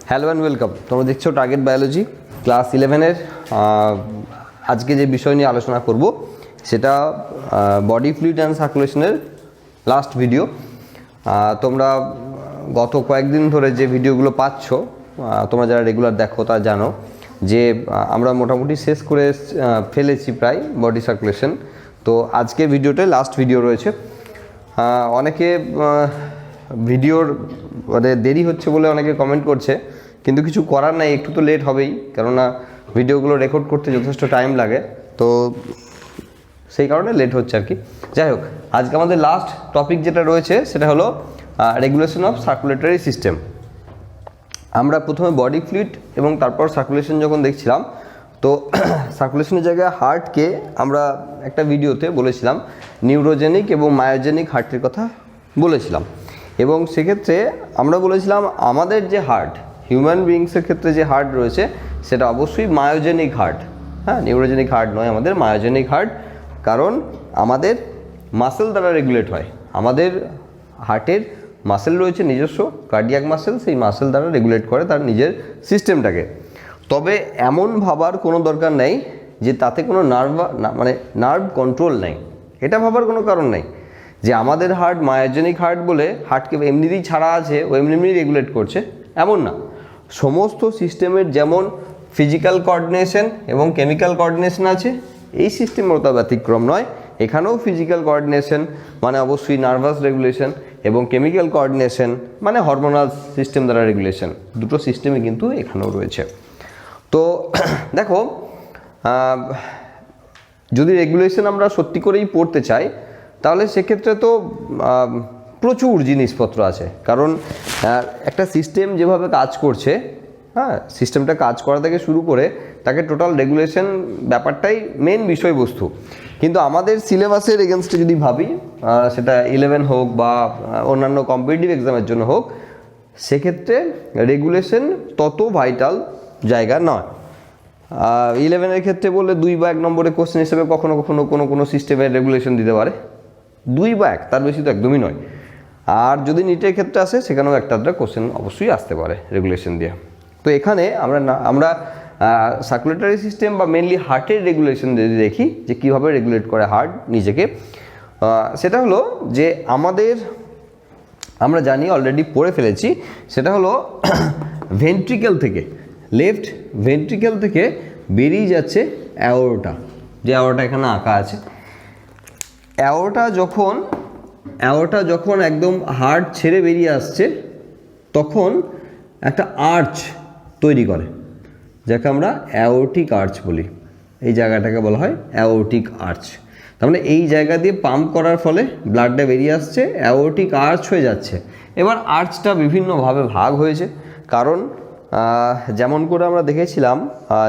Hello and welcome. তোমরা দেখছো target biology class 11-এর আজকে যে বিষয় নিয়ে আলোচনা করব সেটা বডি ফ্লুইড অ্যান্ড সার্কুলেশনের লাস্ট ভিডিও। তোমরা গত কয়েকদিন ধরে যে ভিডিওগুলো পাচ্ছ, তোমরা যারা রেগুলার দেখো তারা জানো যে আমরা মোটামুটি শেষ করে ফেলেছি প্রায় বডি সার্কুলেশন। তো আজকে ভিডিওটাই লাস্ট ভিডিও রয়েছে। অনেকে ভিডিওর মানে দেরি হচ্ছে বলে অনেকে কমেন্ট করছে, কিন্তু কিছু করার নাই, একটু তো লেট হবেই, কেননা ভিডিওগুলো রেকর্ড করতে যথেষ্ট টাইম লাগে, তো সেই কারণে লেট হচ্ছে আর কি। যাই হোক, আজকে আমাদের লাস্ট টপিক যেটা রয়েছে সেটা হলো রেগুলেশন অফ সার্কুলেটরি সিস্টেম। আমরা প্রথমে বডি ফ্লুইড এবং তারপর সার্কুলেশন যখন দেখছিলাম, তো সার্কুলেশনের জায়গায় হার্টকে আমরা একটা ভিডিওতে বলেছিলাম নিউরোজেনিক এবং মায়োজেনিক হার্টের কথা বলেছিলাম, এবং সেক্ষেত্রে আমরা বলেছিলাম আমাদের যে হার্ট, হিউম্যান বিংসের ক্ষেত্রে যে হার্ট রয়েছে সেটা অবশ্যই মায়োজেনিক হার্ট। হ্যাঁ, নিউরোজেনিক হার্ট নয়, আমাদের মায়োজেনিক হার্ট, কারণ আমাদের মাসেল দ্বারা রেগুলেট হয়। আমাদের হার্টের মাসেল রয়েছে নিজস্ব, কার্ডিয়াক মাসেল, সেই মাসেল দ্বারা রেগুলেট করে তার নিজের সিস্টেমটাকে। তবে এমন ভাবার কোনো দরকার নেই যে তাতে কোনো নার্ভ কন্ট্রোল নেই, এটা ভাবার কোনো কারণ নেই যে আমাদের হার্ট মায়োজেনিক হার্ট বলে হার্টকে এমনিতেই ছাড়া আছে, ও এমনি রেগুলেট করছে, এমন না। সমস্ত সিস্টেমের যেমন ফিজিক্যাল কোঅর্ডিনেশন এবং কেমিক্যাল কোঅর্ডিনেশন আছে, এই সিস্টেমের তো ব্যতিক্রম নয়। এখানেও ফিজিক্যাল কোঅর্ডিনেশন মানে অবশ্যই নার্ভাস রেগুলেশন, এবং কেমিক্যাল কোঅর্ডিনেশন মানে হরমোনাল সিস্টেম দ্বারা রেগুলেশন, দুটো সিস্টেমই কিন্তু এখানেও রয়েছে। তো দেখো, যদি রেগুলেশন আমরা সত্যি করেই পড়তে চাই তাহলে সেক্ষেত্রে তো প্রচুর জিনিসপত্র আছে, কারণ একটা সিস্টেম যেভাবে কাজ করছে, হ্যাঁ, সিস্টেমটা কাজ করা থেকে শুরু করে তাকে টোটাল রেগুলেশন ব্যাপারটাই মেন বিষয়বস্তু। কিন্তু আমাদের সিলেবাসের এগেনস্টে যদি ভাবি, সেটা 11 হোক বা অন্যান্য কম্পিটিটিভ এক্সামের জন্য হোক, সেক্ষেত্রে রেগুলেশন তত ভাইটাল জায়গা নয়। 11-এর ক্ষেত্রে বললে 2 বা 1 নম্বরে কোশ্চেন হিসেবে কখনো কখনো কোনো সিস্টেমের রেগুলেশন দিতে পারে, 2 বা 1, তার বেশি তো একদমই নয়। আর যদি নিটের ক্ষেত্রে আসে সেখানেও একটা কোশ্চেন অবশ্যই আসতে পারে রেগুলেশন দিয়ে। তো এখানে আমরা সার্কুলেটরি সিস্টেম বা মেনলি হার্টের রেগুলেশন যদি দেখি যে কীভাবে রেগুলেট করে হার্ট নিজেকে, সেটা হলো যে আমরা জানি, অলরেডি পড়ে ফেলেছি, সেটা হলো ভেন্ট্রিকেল থেকে, লেফট ভেন্ট্রিকেল থেকে বেরিয়ে যাচ্ছে অ্যাওর্টা, যে অ্যাওর্টা এখানে আঁকা আছে। অ্যাওর্টা যখন একদম হার্ট ছেড়ে বেরিয়ে আসছে তখন একটা আর্চ তৈরি করে, যাকে আমরা অ্যাওর্টিক আর্চ বলি। এই জায়গাটাকে বলা হয় অ্যাওর্টিক আর্চ। তার মানে এই জায়গা দিয়ে পাম্প করার ফলে ব্লাডটা বেরিয়ে আসছে, অ্যাওর্টিক আর্চ হয়ে যাচ্ছে। এবার আর্চটা বিভিন্নভাবে ভাগ হয়েছে, কারণ যেমন করে আমরা দেখেছিলাম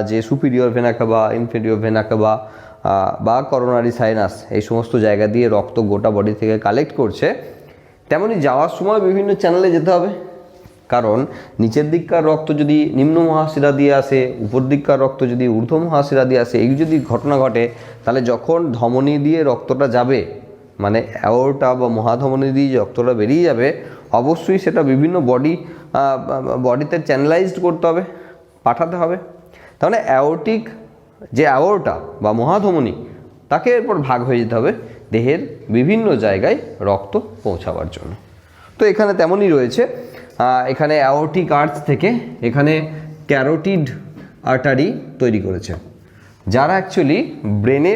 যে superior vena CAVA, inferior vena CAVA বা করোনারি সাইনাস, এই সমস্ত জায়গা দিয়ে রক্ত গোটা বডি থেকে কালেক্ট করছে, তেমনি যাওয়ার সময় বিভিন্ন চ্যানেলে যেতে হবে, কারণ নিচের দিককার রক্ত যদি নিম্ন মহাশিরা দিয়ে আসে, উপর দিককার রক্ত যদি ঊর্ধ্ব মহাশিরা দিয়ে আসে, এই যদি ঘটনা ঘটে, তাহলে যখন ধমনী দিয়ে রক্তটা যাবে, মানে অ্যাওর্টা বা মহাধমনী দিয়ে রক্তটা বেরিয়ে যাবে, অবশ্যই সেটা বিভিন্ন বডিতে চ্যানেলাইজড করতে হবে, পাঠাতে হবে। তাহলে অ্যাওর্টা বা মহাধমনী, তাকে এরপর ভাগ হয়ে যেতে হবে দেহের বিভিন্ন জায়গায় রক্ত পৌঁছাবার জন্য। তো এখানে তেমনই রয়েছে, এখানে অ্যাওর্টিক আর্চ থেকে এখানে ক্যারোটিড আর্টারি তৈরি করেছে, যারা অ্যাকচুয়ালি ব্রেনে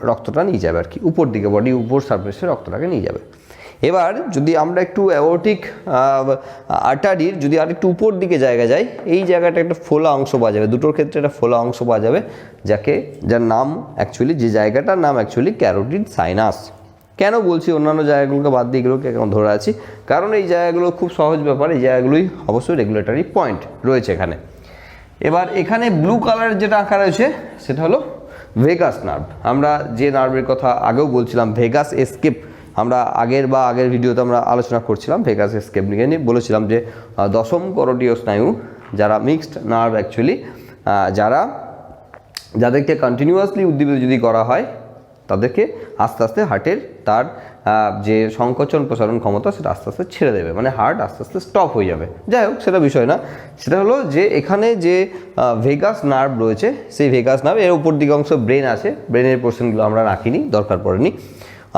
রক্তটা নিয়ে যাবে আর কি, উপর দিকে বডি উপর সারফেসে রক্তটাকে নিয়ে যাবে। এবার যদি আমরা একটু অ্যাওর্টিক আর্টারির যদি আর একটু উপর দিকে জায়গা যাই, এই জায়গাটা একটা ফোলা অংশ পাওয়া যাবে, দুটোর ক্ষেত্রে একটা ফোলা অংশ পাওয়া যাবে, যার নাম অ্যাকচুয়ালি, যে জায়গাটার নাম অ্যাকচুয়ালি ক্যারোটিড সাইনাস। কেন বলছি অন্যান্য জায়গাগুলোকে বাদ দিয়ে এগুলোকে এখন ধরে আছি, কারণ এই জায়গাগুলো খুব সহজ ব্যাপার, এই জায়গাগুলোই অবশ্যই রেগুলেটরি পয়েন্ট রয়েছে এখানে। এবার এখানে ব্লু কালারের যেটা আঁকা রয়েছে সেটা হলো ভেগাস নার্ভ। আমরা যে নার্ভের কথা আগেও বলছিলাম, ভেগাস এসকেপ, আমরা আগের ভিডিওতে আমরা আলোচনা করছিলাম ভেগাস এসকেপ নিয়ে বলেছিলাম যে দশম করোটীয় স্নায়ু, যারা মিক্সড নার্ভ অ্যাকচুয়ালি, যাদেরকে কন্টিনিউয়াসলি উদ্দীপিত যদি করা হয় তাদেরকে আস্তে আস্তে হার্টের তার যে সংকোচন প্রসারণ ক্ষমতা সেটা আস্তে আস্তে ছেড়ে দেবে, মানে হার্ট আস্তে আস্তে স্টপ হয়ে যাবে। যাই হোক, সেটা বিষয় না। সেটা হলো যে এখানে যে ভেগাস নার্ভ রয়েছে, সেই ভেগাস নার্ভ এর উপর দিকে অংশ ব্রেন আছে, ব্রেনের পোর্শনগুলো আমরা রাখিনি, দরকার পড়েনি।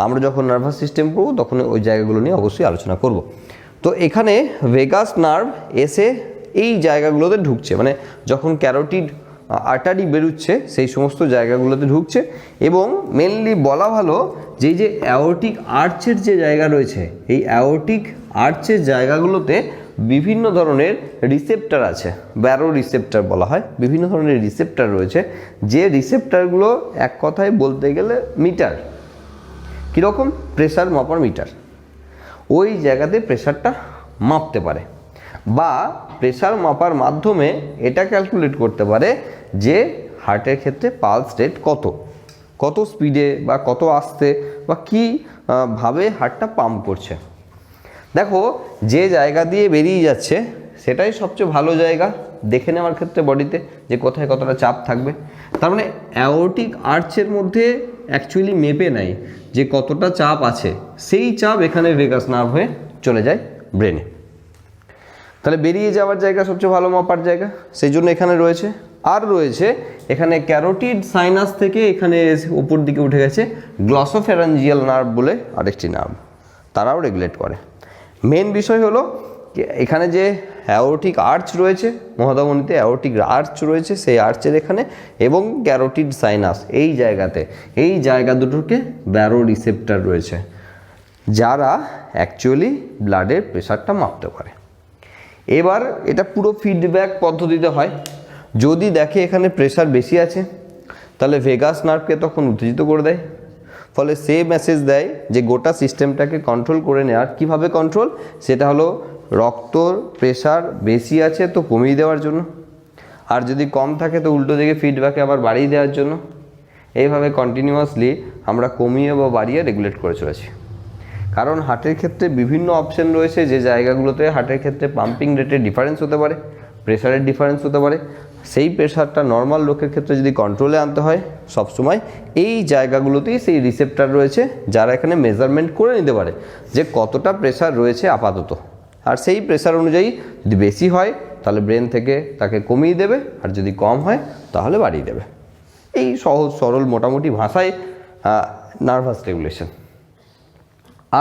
আমরা যখন নার্ভাস সিস্টেম পড়বো তখন ওই জায়গাগুলো নিয়ে অবশ্যই আলোচনা করব। তো এখানে ভেগাস নার্ভ এসে এই জায়গাগুলোতে ঢুকছে, মানে যখন ক্যারোটিড আর্টারি বেরোচ্ছে সেই সমস্ত জায়গাগুলোতে ঢুকছে। এবং মেনলি বলা ভালো যে অ্যাওর্টিক আর্চের যে জায়গা রয়েছে, এই অ্যাওর্টিক আর্চের জায়গাগুলোতে বিভিন্ন ধরনের রিসেপ্টার আছে, ব্যারো রিসেপ্টার বলা হয়। বিভিন্ন ধরনের রিসেপ্টার রয়েছে, যে রিসেপ্টারগুলো এক কথায় বলতে গেলে মিটার, কীরকম প্রেসার মাপার মিটার। ওই জায়গাতে প্রেসারটা মাপতে পারে, বা প্রেসার মাপার মাধ্যমে এটা ক্যালকুলেট করতে পারে যে হার্টের ক্ষেত্রে পালস রেট কত স্পিডে বা কত আস্তে বা কী ভাবে হার্টটা পাম্প করছে। দেখো, যে জায়গা দিয়ে বেরিয়ে যাচ্ছে সেটাই সবচেয়ে ভালো জায়গা দেখে নেওয়ার ক্ষেত্রে বডিতে, যে কোথায় কতটা চাপ থাকবে। তার মানে অ্যাওর্টিক আর্চের মধ্যে অ্যাকচুয়ালি মেপে নেয় যে কতটা চাপ আছে, সেই চাপ এখানে ভেগাস নার্ভ হয়ে চলে যায় ব্রেনে। তাহলে বেরিয়ে যাওয়ার জায়গা সবচেয়ে ভালো মাপার জায়গা, সেই জন্য এখানে রয়েছে। আর রয়েছে এখানে ক্যারোটিড সাইনাস থেকে এখানে উপর দিকে উঠে গেছে গ্লসোফ্যারাঞ্জিয়াল নার্ভ বলে আরেকটি নার্ভ, তারাও রেগুলেট করে। মেন বিষয় হলো এখানে যে অ্যাওর্টিক আর্চ রয়েছে, মহাধমনীতে অ্যাওর্টিক আর্চ রয়েছে, সেই আর্চের এখানে এবং ক্যারোটিড সাইনাস এই জায়গাতে, এই জায়গা দুটোকে ব্যারো রিসেপ্টার রয়েছে, যারা অ্যাকচুয়ালি ব্লাডের প্রেশারটা মাপতে পারে। এবার এটা পুরো ফিডব্যাক পদ্ধতিতে হয়। যদি দেখে এখানে প্রেশার বেশি আছে, তাহলে ভেগাস নার্ভকে তখন উত্তেজিত করে দেয়, ফলে সে মেসেজ দেয় যে গোটা সিস্টেমটাকে কন্ট্রোল করে নেওয়ার। কীভাবে কন্ট্রোল? সেটা হলো রক্তর প্রেশার বেশি আছে তো কমিয়ে দেওয়ার জন্য, আর যদি কম থাকে তো উল্টো দিকে ফিডব্যাকে আবার বাড়িয়ে দেওয়ার জন্য। এইভাবে কন্টিনিউয়াসলি আমরা কমিয়ে বা বাড়িয়ে রেগুলেট করে চলেছি। কারণ হার্টের ক্ষেত্রে বিভিন্ন অপশন রয়েছে, যে জায়গাগুলোতে হার্টের ক্ষেত্রে পাম্পিং রেটের ডিফারেন্স হতে পারে, প্রেশারের ডিফারেন্স হতে পারে। সেই প্রেশারটা নর্মাল লোকের ক্ষেত্রে যদি কন্ট্রোলে আনতে হয়, সবসময় এই জায়গাগুলোতেই সেই রিসেপ্টার রয়েছে, যারা এখানে মেজারমেন্ট করে নিতে পারে যে কতটা প্রেশার রয়েছে আপাতত। আর সেই প্রেশার অনুযায়ী যদি বেশি হয় তাহলে ব্রেন থেকে তাকে কমিয়ে দেবে, আর যদি কম হয় তাহলে বাড়িয়ে দেবে। এই সহজ সরল মোটামুটি ভাষায় নার্ভাস রেগুলেশন।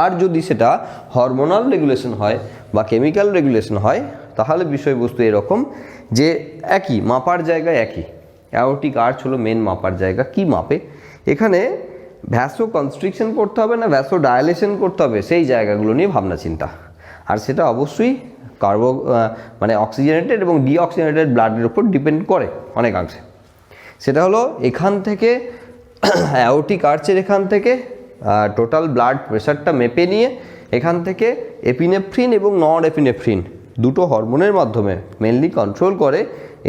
আর যদি সেটা হরমোনাল রেগুলেশন হয় বা কেমিক্যাল রেগুলেশন হয়, তাহলে বিষয়বস্তু এরকম যে একই মাপার জায়গা একই। অ্যাওর্টিক আর্চ হলো মেন মাপার জায়গা। কি মাপে? এখানে ভ্যাসো কনস্ট্রিকশন করতে হবে না ভ্যাসো ডায়ালেশন করতে হবে, সেই জায়গাগুলো নিয়ে ভাবনা চিন্তা। আর সেটা অবশ্যই মানে অক্সিজেনেটেড এবং ডিঅক্সিজেনেটেড ব্লাডের উপর ডিপেন্ড করে অনেকাংশে। সেটা হলো এখান থেকে অ্যাওর্টিক আর্চের এখান থেকে টোটাল ব্লাড প্রেশারটা মেপে নিয়ে এখান থেকে এপিনেফ্রিন এবং নন এপিনেফ্রিন দুটো হরমোনের মাধ্যমে মেনলি কন্ট্রোল করে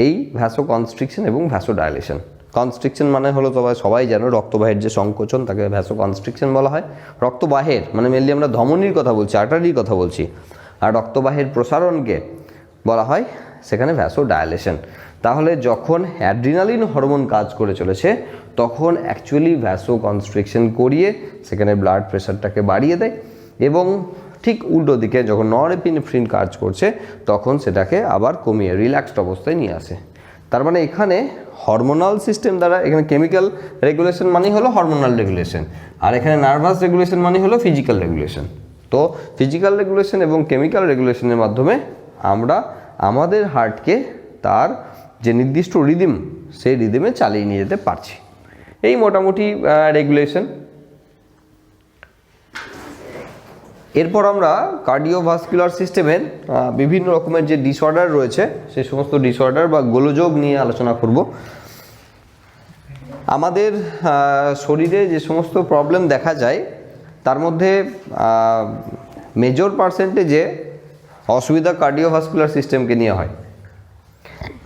এই ভ্যাসো কনস্ট্রিকশন এবং ভ্যাসো ডায়ালেশন। কনস্ট্রিকশন মানে হলো সবাই জানো রক্তবাহের যে সংকোচন, তাকে ভ্যাসো কনস্ট্রিকশন বলা হয়। রক্তবাহের মানে মেনলি আমরা ধমনির কথা বলছি, আর্টারির কথা বলছি। আর রক্তবাহের প্রসারণকে বলা হয় সেখানে ভ্যাসো ডায়ালেশন। তাহলে যখন অ্যাড্রিনালিন হরমোন কাজ করে চলেছে, তখন অ্যাকচুয়ালি ভ্যাসো কনস্ট্রিকশন করিয়ে সেখানে ব্লাড প্রেশারটাকে বাড়িয়ে দেয়, এবং ঠিক উল্টো দিকে যখন নন এপিনেফ্রিন কাজ করছে তখন সেটাকে আবার কমিয়ে রিল্যাক্সড অবস্থায় নিয়ে আসে। তার মানে এখানে হরমোনাল সিস্টেম দ্বারা, এখানে কেমিক্যাল রেগুলেশন মানে হলো হরমোনাল রেগুলেশন, আর এখানে নার্ভাস রেগুলেশন মানে হলো ফিজিক্যাল রেগুলেশন। তো ফিজিক্যাল রেগুলেশন এবং কেমিক্যাল রেগুলেশনের মাধ্যমে আমরা আমাদের হার্টকে তার যে নির্দিষ্ট রিদিম, সেই রিদিমে চালিয়ে নিয়ে যেতে পারছি। এই মোটামুটি রেগুলেশন। এরপর আমরা কার্ডিওভাস্কুলার সিস্টেমের বিভিন্ন রকমের যে ডিসঅর্ডার রয়েছে, সেই সমস্ত ডিসঅর্ডার বা গোলযোগ নিয়ে আলোচনা করব। আমাদের শরীরে যে সমস্ত প্রবলেম দেখা যায়, তার মধ্যে মেজর পার্সেন্টেজে অসুবিধা কার্ডিওভাস্কুলার সিস্টেমকে নিয়ে হয়।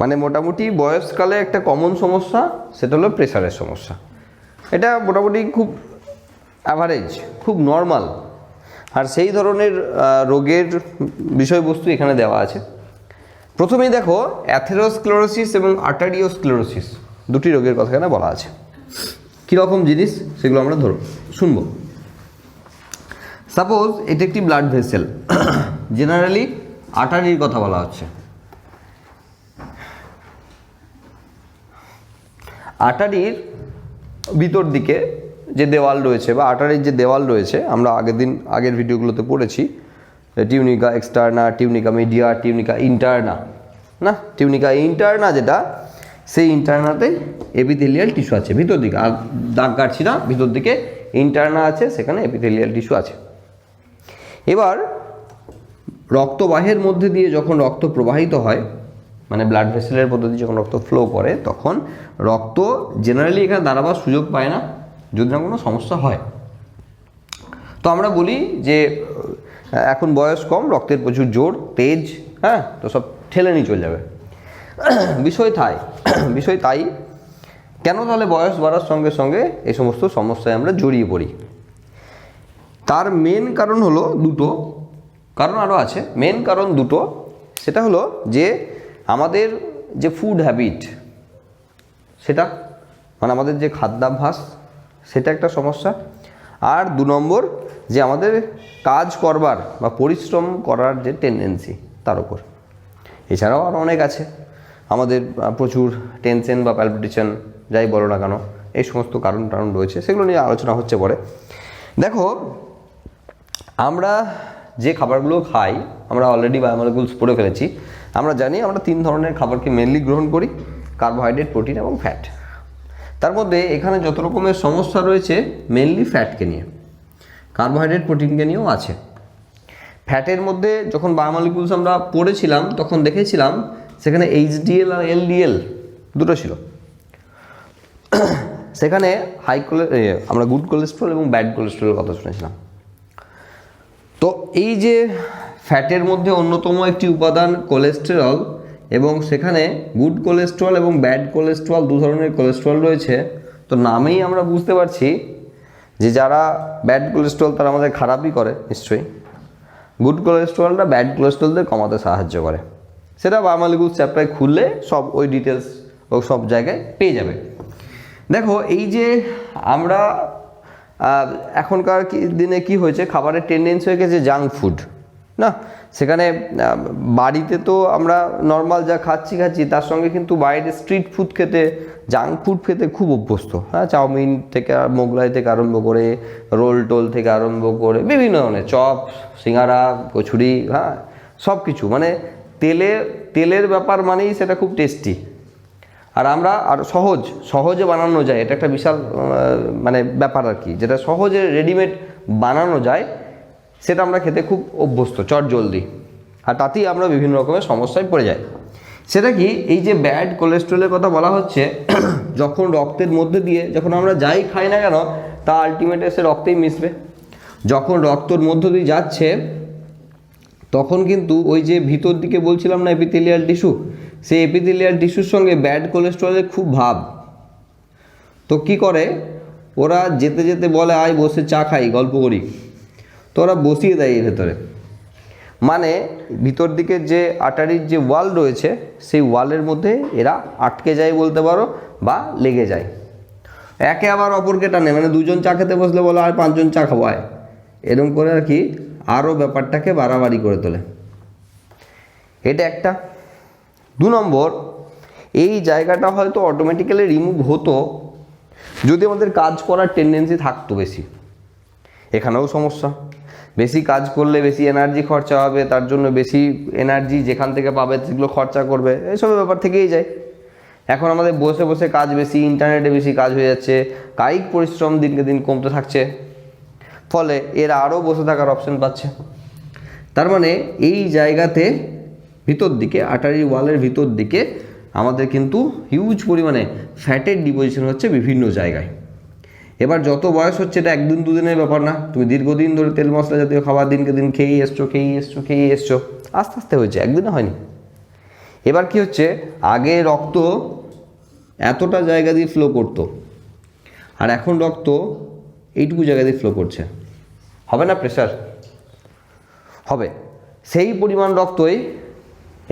মানে মোটামুটি বয়সকালে একটা কমন সমস্যা, সেটা হলো প্রেশারের সমস্যা। এটা মোটামুটি খুব অ্যাভারেজ, খুব নর্মাল। আর সেই ধরনের রোগের বিষয়বস্তু এখানে দেওয়া আছে। প্রথমেই দেখো অ্যাথেরোস্ক্লেরোসিস এবং আর্টারিওস্ক্লেরোসিস দুটি রোগের কথা এখানে বলা আছে। কীরকম জিনিস সেগুলো আমরা শুনবো। সাপোজ এটা একটি ব্লাড ভেসেল, জেনারেলি আর্টারির কথা বলা হচ্ছে। আর্টারির ভিতর দিকে যে দেওয়াল রয়েছে বা আর্টারির যে দেওয়াল রয়েছে, আমরা আগের ভিডিওগুলোতে পড়েছি tunica externa, tunica media, tunica interna, না টিউনিকা ইন্টারনা যেটা, সেই ইন্টারনাতে এপিথেলিয়াল টিস্যু আছে ভিতর দিকে, আর দাগ কাটছি না, ভিতর দিকে ইন্টারনা আছে, সেখানে এপিথেলিয়াল টিস্যু আছে। এবার রক্তবাহের মধ্যে দিয়ে যখন রক্ত প্রবাহিত হয়, মানে ব্লাড ভেসেলের মধ্যে দিয়ে যখন রক্ত ফ্লো করে, তখন রক্ত জেনারেলি এখানে দাঁড়াবার সুযোগ পায় না যদি না কোনো সমস্যা হয়। তো আমরা বলি যে এখন বয়স কম, রক্তের প্রচুর জোর তেজ, হ্যাঁ, তো সব ঠেলে নিয়ে চলে যাবে। বিষয় তাই কেন তাহলে বয়স বাড়ার সঙ্গে সঙ্গে এই সমস্ত সমস্যায় আমরা জড়িয়ে পড়ি? তার মেন কারণ হলো দুটো, কারণ আরও আছে, মেন কারণ দুটো। সেটা হলো যে আমাদের যে ফুড হ্যাবিট, সেটা মানে আমাদের যে খাদ্যাভ্যাস, সেটা একটা সমস্যা। আর 2 নম্বর যে আমাদের কাজ করবার বা পরিশ্রম করার যে টেন্ডেন্সি, তার উপর। এছাড়াও আরও অনেক আছে, আমাদের প্রচুর টেনশন বা প্যালপিটেশন, যাই বলো না কেন, এই সমস্ত কারণ রয়েছে, সেগুলো নিয়ে আলোচনা হচ্ছে পরে। দেখো, আমরা যে খাবারগুলো খাই, আমরা অলরেডি বায়োমলিকুলস পড়ে ফেলেছি। আমরা জানি আমরা 3 ধরনের খাবারকে মেনলি গ্রহণ করি: কার্বোহাইড্রেট, প্রোটিন এবং ফ্যাট। তার মধ্যে এখানে যত রকমের সমস্যা রয়েছে মেনলি ফ্যাটকে নিয়ে, কার্বোহাইড্রেট প্রোটিনকে নিয়েও আছে। ফ্যাটের মধ্যে যখন বায়োমলিকুলস আমরা পড়েছিলাম তখন দেখেছিলাম সেখানে এইচডিএল আর এলডিএল দুটো ছিল। সেখানে আমরা গুড কোলেস্ট্রল এবং ব্যাড কোলেস্ট্রলের কথা শুনেছিলাম। তো এই যে ফ্যাটের মধ্যে অন্যতম একটি উপাদান কোলেস্টেরল, এবং সেখানে গুড কোলেস্ট্রল এবং ব্যাড কোলেস্ট্রল 2 ধরনের কোলেস্ট্রল রয়েছে। তো নামেই আমরা বুঝতে পারছি যে যারা ব্যাড কোলেস্ট্রল তারা আমাদের খারাপই করে নিশ্চয়ই। গুড কোলেস্ট্রলটা ব্যাড কোলেস্ট্রলদের কমাতে সাহায্য করে। সেটা বায়োমলিকুলস চ্যাপ্টারে খুললে সব ওই ডিটেলস ও সব জায়গায় পেয়ে যাবে। দেখো, এই যে আমরা এখনকার দিনে কি হয়েছে, খাবারের টেন্ডেন্সি হয়ে গেছে জাঙ্ক ফুড, না? সেখানে বাড়িতে তো আমরা নর্মাল যা খাচ্ছি, তার সঙ্গে কিন্তু বাইরে স্ট্রিট ফুড খেতে, জাঙ্ক ফুড খেতে খুব অভ্যস্ত। হ্যাঁ, চাউমিন থেকে মোগলাই থেকে আরম্ভ করে, রোল টোল থেকে আরম্ভ করে বিভিন্ন ধরনের চপ, সিঙ্গারা, কচুরি, হ্যাঁ, সব কিছু। মানে তেলের ব্যাপার মানেই সেটা খুব টেস্টি। আর আমরা আর সহজে বানানো যায়, এটা একটা বিশাল মানে ব্যাপার আর কি, যেটা সহজে রেডিমেড বানানো যায় সেটা আমরা খেতে খুব অভ্যস্ত, চটজলদি। আর তাতেই আমরা বিভিন্ন রকমের সমস্যায় পড়ে যাই। সেটা কি, এই যে ব্যাড কোলেস্ট্রলের কথা বলা হচ্ছে, যখন রক্তের মধ্যে দিয়ে যখন আমরা যাই খাই না কেন, তা আলটিমেটলি সে রক্তেই মিশবে। যখন রক্তর মধ্য দিয়ে যাচ্ছে তখন কিন্তু ওই যে ভিতর দিকে বলছিলাম না এপিথেলিয়াল টিস্যু, সেই এপিথেলিয়াল টিস্যুর সঙ্গে ব্যাড কোলেস্ট্রলের খুব ভাব। তো কি করে ওরা, যেতে যেতে বলে আয় বসে চা খাই, গল্প করি। তো ওরা বসিয়ে দেয় এর ভেতরে। মানে ভিতর দিকে যে আর্টারির যে ওয়াল রয়েছে, সেই ওয়ালের মধ্যে এরা আটকে যায় বলতে পারো, বা লেগে যায়। একে আবার অপরকে টানে, মানে 2 জন চা খেতে বসলে বলে আর 5 জন চা খাওয়ায়, এরকম করে আর কি আরও ব্যাপারটাকে বাড়াবাড়ি করে তোলে। এটা একটা। 2 নম্বর, এই জায়গাটা হয়তো অটোমেটিক্যালি রিমুভ হতো যদি আমাদের কাজ করার টেন্ডেন্সি থাকতো বেশি। এখানেও সমস্যা, বেশি কাজ করলে বেশি এনার্জি খরচা হবে, তার জন্য বেশি এনার্জি যেখান থেকে পাবে সেগুলো খরচা করবে, এইসব ব্যাপার থেকেই যায়। এখন আমাদের বসে বসে কাজ বেশি, ইন্টারনেটে বেশি কাজ হয়ে যাচ্ছে, কায়িক পরিশ্রম দিনকে দিন কমতে থাকছে, ফলে এরা আরও বসে থাকার অপশন পাচ্ছে। তার মানে এই জায়গাতে ভিতর দিকে, আর্টারি ওয়ালের ভিতর দিকে আমাদের কিন্তু হিউজ পরিমাণে ফ্যাটের ডিপোজিশন হচ্ছে বিভিন্ন জায়গায়। এবার যত বয়স হচ্ছে, এটা 1 দিন 2 দিনের ব্যাপার না, তুমি দীর্ঘদিন ধরে তেল মশলা জাতীয় খাবার দিনকে দিন খেয়েই এসছো, আস্তে আস্তে হয়েছে, একদিনে হয়নি। এবার কি হচ্ছে, আগে রক্ত এতটা জায়গা দিয়ে ফ্লো করতো, আর এখন রক্ত এইটুকু জায়গা দিয়ে ফ্লো করছে। হবে না প্রেশার? হবে। সেই পরিমাণ রক্তই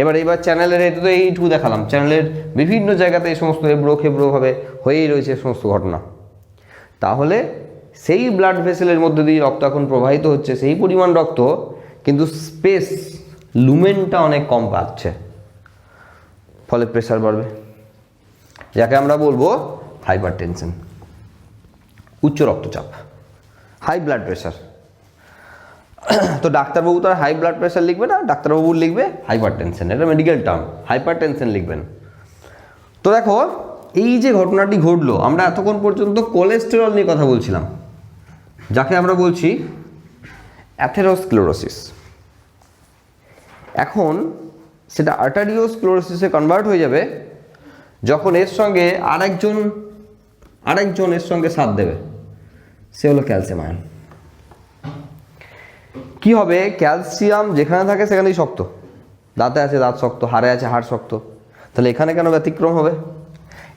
এবার চ্যানেলের, এটা তো এইটুকু দেখালাম, চ্যানেলের বিভিন্ন জায়গাতে এই সমস্ত এবড়ো খেবড়োভাবে হয়েই রয়েছে সমস্ত ঘটনা। তাহলে সেই ব্লাড ভেসেলের মধ্যে দিয়ে রক্ত এখন প্রবাহিত হচ্ছে, সেই পরিমাণ রক্ত, কিন্তু স্পেস লুমেনটা অনেক কম পাচ্ছে, ফলে প্রেশার বাড়বে, যাকে আমরা বলবো হাইপারটেনশন, উচ্চ রক্তচাপ, হাই ব্লাড প্রেশার। তো ডাক্তারবাবু তো আর হাই ব্লাড প্রেশার লিখবে না, ডাক্তারবাবু লিখবে হাইপারটেনশন, এটা মেডিকেল টার্ম, হাইপারটেনশন লিখবেন। তো দেখো এই যে ঘটনাটি ঘটলো, আমরা এতক্ষণ পর্যন্ত কোলেস্টেরল নিয়ে কথা বলছিলাম, যাকে আমরা বলছি অ্যাথেরোস্ক্লেরোসিস। এখন সেটা আর্টারিওস্ক্লেরোসিসে কনভার্ট হয়ে যাবে যখন এর সঙ্গে আরেকজন এর সঙ্গে সাথ দেবে, সে হলো ক্যালসিয়াম আয়ন। কি হবে, ক্যালসিয়াম যেখানে থাকে সেখানেই শক্ত, দাঁতে আছে দাঁত শক্ত, হাড়ে আছে হাড় শক্ত, তাহলে এখানে কেন ব্যতিক্রম হবে?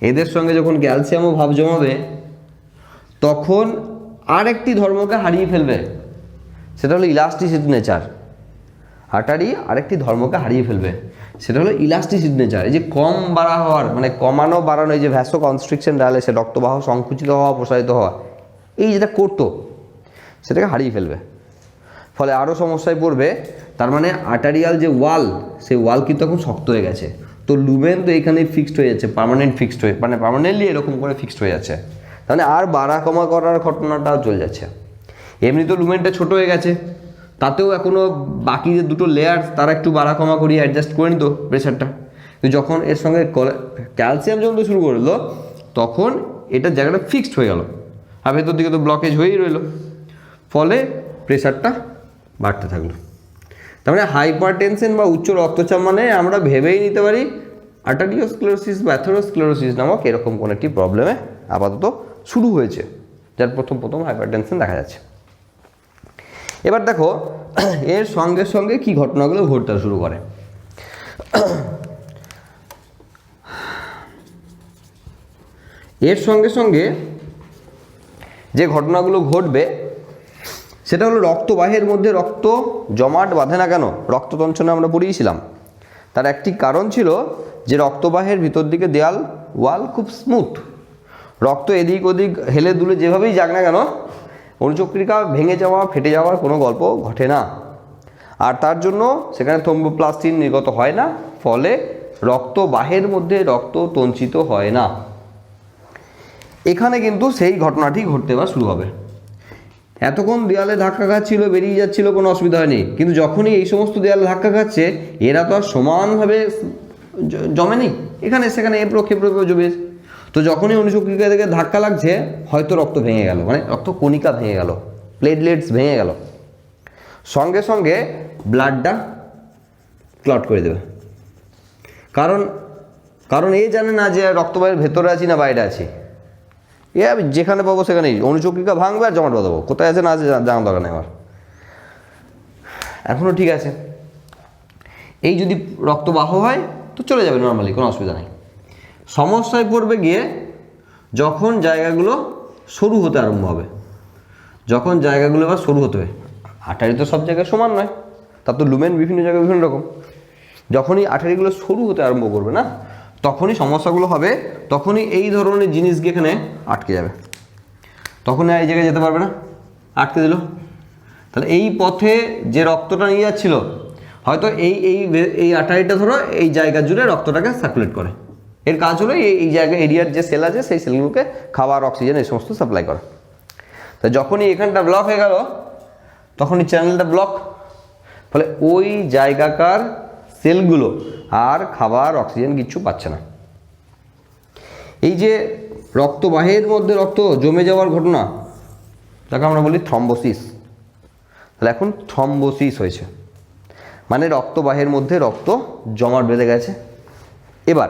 এদের সঙ্গে যখন ক্যালসিয়ামও ভাব জমাবে তখন আরেকটি ধর্মকে হারিয়ে ফেলবে, সেটা হলো ইলাস্টিসিটি নেচার। আর্টারি আরেকটি ধর্মকে হারিয়ে ফেলবে, সেটা হলো ইলাস্টিসিটি নেচার। এই যে কম বাড়া হওয়ার, মানে কমানো বাড়ানো, এই যে ভ্যাসো কনস্ট্রিকশন ডায়ালাইসিস, রক্তবাহ সংকুচিত হওয়া প্রসারিত হওয়া, এই যেটা করতো সেটাকে হারিয়ে ফেলবে, ফলে আরও সমস্যায় পড়বে। তার মানে আর্টারিয়াল যে ওয়াল, সেই ওয়াল কিন্তু তখন শক্ত হয়ে গেছে, তো লুমেন তো এখানে ফিক্সড হয়ে যাচ্ছে, পার্মানেন্ট ফিক্সড হয়ে, মানে পার্মানেন্টলি এরকম করে ফিক্সড হয়ে যাচ্ছে, তাহলে আর বাড়া কমা করার ঘটনাটাও চলে যাচ্ছে। এমনি তো লুমেনটা ছোট হয়ে গেছে, তাতেও এখনও বাকি যে দুটো লেয়ার তারা একটু বাড়া কমা করিয়ে অ্যাডজাস্ট করে নিত প্রেশারটা, কিন্তু যখন এর সঙ্গে ক্যালসিয়াম জমতে শুরু করলো তখন এটার জায়গাটা ফিক্সড হয়ে গেল, আর ভেতর দিকে তো ব্লকেজ হয়েই রইল, ফলে প্রেশারটা বাড়তে থাকলো। তার মানে হাইপারটেনশন বা উচ্চ রক্তচাপ মানে আমরা ভেবেই নিতে পারি আর্টারিওস্ক্লেরোসিস বা অ্যাথেরোস্ক্লেরোসিস নামক এরকম কোনো একটি প্রবলেমে আপাতত শুরু হয়েছে, যার প্রথম হাইপারটেনশন দেখা যাচ্ছে। এবার দেখো এর সঙ্গে সঙ্গে কি ঘটনাগুলো ঘটতে শুরু করে। এর সঙ্গে সঙ্গে যে ঘটনাগুলো ঘটবে সেটা হলো রক্তবাহের মধ্যে রক্ত জমাট বাঁধে না কেন, রক্ততঞ্চনে আমরা পড়িয়েছিলাম, তার একটি কারণ ছিল যে রক্তবাহের ভিতর দিকে দেয়াল ওয়াল খুব স্মুথ, রক্ত এদিক ওদিক হেলে দুলে যেভাবেই যাক না কেন অনুচক্রিকা ভেঙে যাওয়া ফেটে যাওয়ার কোনো গল্প ঘটে না, আর তার জন্য সেখানে থ্রোম্বোপ্লাস্টিন নির্গত হয় না, ফলে রক্তবাহের মধ্যে রক্ত তঞ্চিত হয় না। এখানে কিন্তু সেই ঘটনাটি ঘটতে বা শুরু হবে। এতক্ষণ দেয়ালে ধাক্কা খাচ্ছিল, বেরিয়ে যাচ্ছিল, কোনো অসুবিধা হয়নি, কিন্তু যখনই এই সমস্ত দেয়ালে ধাক্কা খাচ্ছে এরা তো আর সমানভাবে জমেনি, এখানে সেখানে এপ্রো খেপ্রো জমে, তো যখনই অনুচক্রিকা থেকে ধাক্কা লাগছে হয়তো রক্ত ভেঙে গেল, মানে রক্ত কণিকা ভেঙে গেল, প্লেটলেটস ভেঙে গেল, সঙ্গে সঙ্গে ব্লাডটা ক্লট করে দেবে। কারণ এই জানে না যে রক্তবাহের ভেতরে আছি না বাইরে আছি, যেখানে পাবো সেখানেই অনুচক্রিকা ভাঙবে আর জমাট বাঁধাবো, কোথায় আছে না আছে জানার দরকার নেই আমার, এখনও ঠিক আছে। এই যদি রক্তবাহ হয় তো চলে যাবে নর্মালি, কোনো অসুবিধা নেই। সমস্যায় পড়বে গিয়ে যখন জায়গাগুলো সরু হতে আরম্ভ হবে, যখন জায়গাগুলো এবার সরু হতে হবে, আর্টারি তো সব জায়গায় সমান নয়, তার তো লুমেন বিভিন্ন জায়গায় বিভিন্ন রকম, যখনই আর্টারিগুলো সরু হতে আরম্ভ করবে না তখনই সমস্যাগুলো হবে, তখনই এই ধরনের জিনিস গিয়ে এখানে আটকে যাবে, তখন এই জায়গায় যেতে পারবে না, আটকে দিল। তাহলে এই পথে যে রক্তটা নিয়ে যাচ্ছিল হয়তো এই আর্টারিটা ধরো এই জায়গা জুড়ে রক্তটাকে সার্কুলেট করে, এর কাজ হলো এই জায়গায় এরিয়ার যে সেল আছে সেই সেলগুলোকে খাবার অক্সিজেন এই সমস্ত সাপ্লাই করা। তা যখনই এখানটা ব্লক হয়ে গেল তখনই চ্যানেলটা ব্লক, ফলে ওই জায়গাকার সেলগুলো আর খাবার অক্সিজেন কিচ্ছু পাচ্ছে না। এই যে রক্তবাহের মধ্যে রক্ত জমে যাওয়ার ঘটনা তাকে আমরা বলি থ্রম্বোসিস। তাহলে এখন থ্রম্বোসিস হয়েছে, মানে রক্তবাহের মধ্যে রক্ত জমাট বেঁধে গেছে। এবার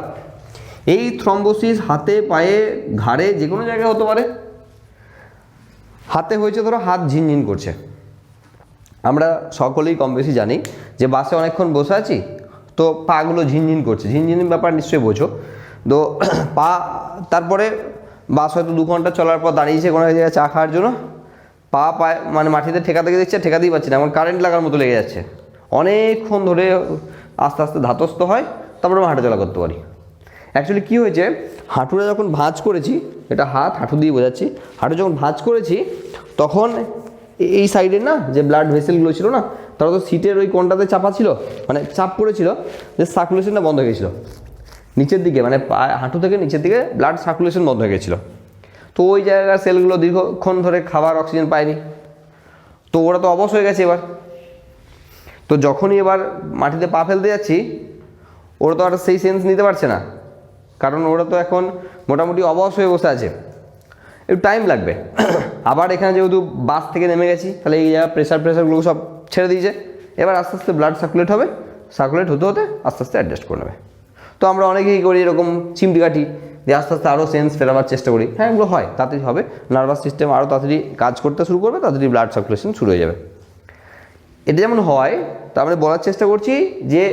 এই থ্রম্বোসিস হাতে পায়ে ঘাড়ে যে কোনো জায়গায় হতে পারে। হাতে হয়েছে, ধরো হাত ঝিনঝিন করছে, আমরা সকলেই কম বেশি জানি যে বাসে অনেকক্ষণ বসে আছি তো পাগুলো ঝিনঝিন করছে, ঝিনঝিন ব্যাপার নিশ্চয়ই বোঝো তো। পা তারপরে বাস হয়তো 2 ঘন্টা চলার পর দাঁড়িয়েছে কোনো জায়গায় চা খাওয়ার জন্য, পায়ে মানে মাটিতে ঠেকা থেকে দিচ্ছে, ঠেকাতেই পারছি না, আমার কারেন্ট লাগার মতো লেগে যাচ্ছে, অনেকক্ষণ ধরে আস্তে আস্তে ধাতস্থ হয়, তারপরে আমরা হাঁটাচলা করতে পারি। অ্যাকচুয়ালি কী হয়েছে, হাঁটুটা যখন ভাঁজ করেছি, এটা হাঁটু দিয়ে বোঝাচ্ছি, হাঁটু যখন ভাঁজ করেছি তখন এই সাইডের না যে ব্লাড ভেসেলগুলো ছিল না, তারা তো সিটের ওই কোণটাতে চাপা ছিল, মানে চাপ পড়েছিল, যে সার্কুলেশনটা বন্ধ হয়ে গেছিলো নিচের দিকে, মানে হাঁটু থেকে নিচের দিকে ব্লাড সার্কুলেশন বন্ধ হয়ে গেছিলো। তো ওই জায়গার সেলগুলো দীর্ঘক্ষণ ধরে খাবার অক্সিজেন পায়নি, তো ওরা তো অবশ হয়ে গেছে এবার। তো যখনই এবার মাটিতে পা ফেলতে যাচ্ছি, ওরা তো আর সেই সেন্স নিতে পারছে না, কারণ ওরা তো এখন মোটামুটি অবশ হয়ে বসে আছে, একটু টাইম লাগবে। আবার এখানে যেহেতু বাস থেকে নেমে গেছি, তাহলে এই জায়গা প্রেশারগুলো সব ছেড়ে দিয়েছে, এবার আস্তে আস্তে ব্লাড সার্কুলেট হবে, সার্কুলেট হতে হতে আস্তে আস্তে অ্যাডজাস্ট করে নেবে। তো আমরা অনেকেই করি এরকম চিমটি কাঠি দিয়ে আস্তে আস্তে আরও সেন্স ফেরাবার চেষ্টা করি, হ্যাঁ এগুলো হয়, তাড়াতাড়ি হবে, নার্ভাস সিস্টেম আরও তাড়াতাড়ি কাজ করতে শুরু করবে, তাড়াতাড়ি ব্লাড সার্কুলেশন শুরু হয়ে যাবে। এটা যেমন হয়, তা আমরা বলার চেষ্টা করছি যে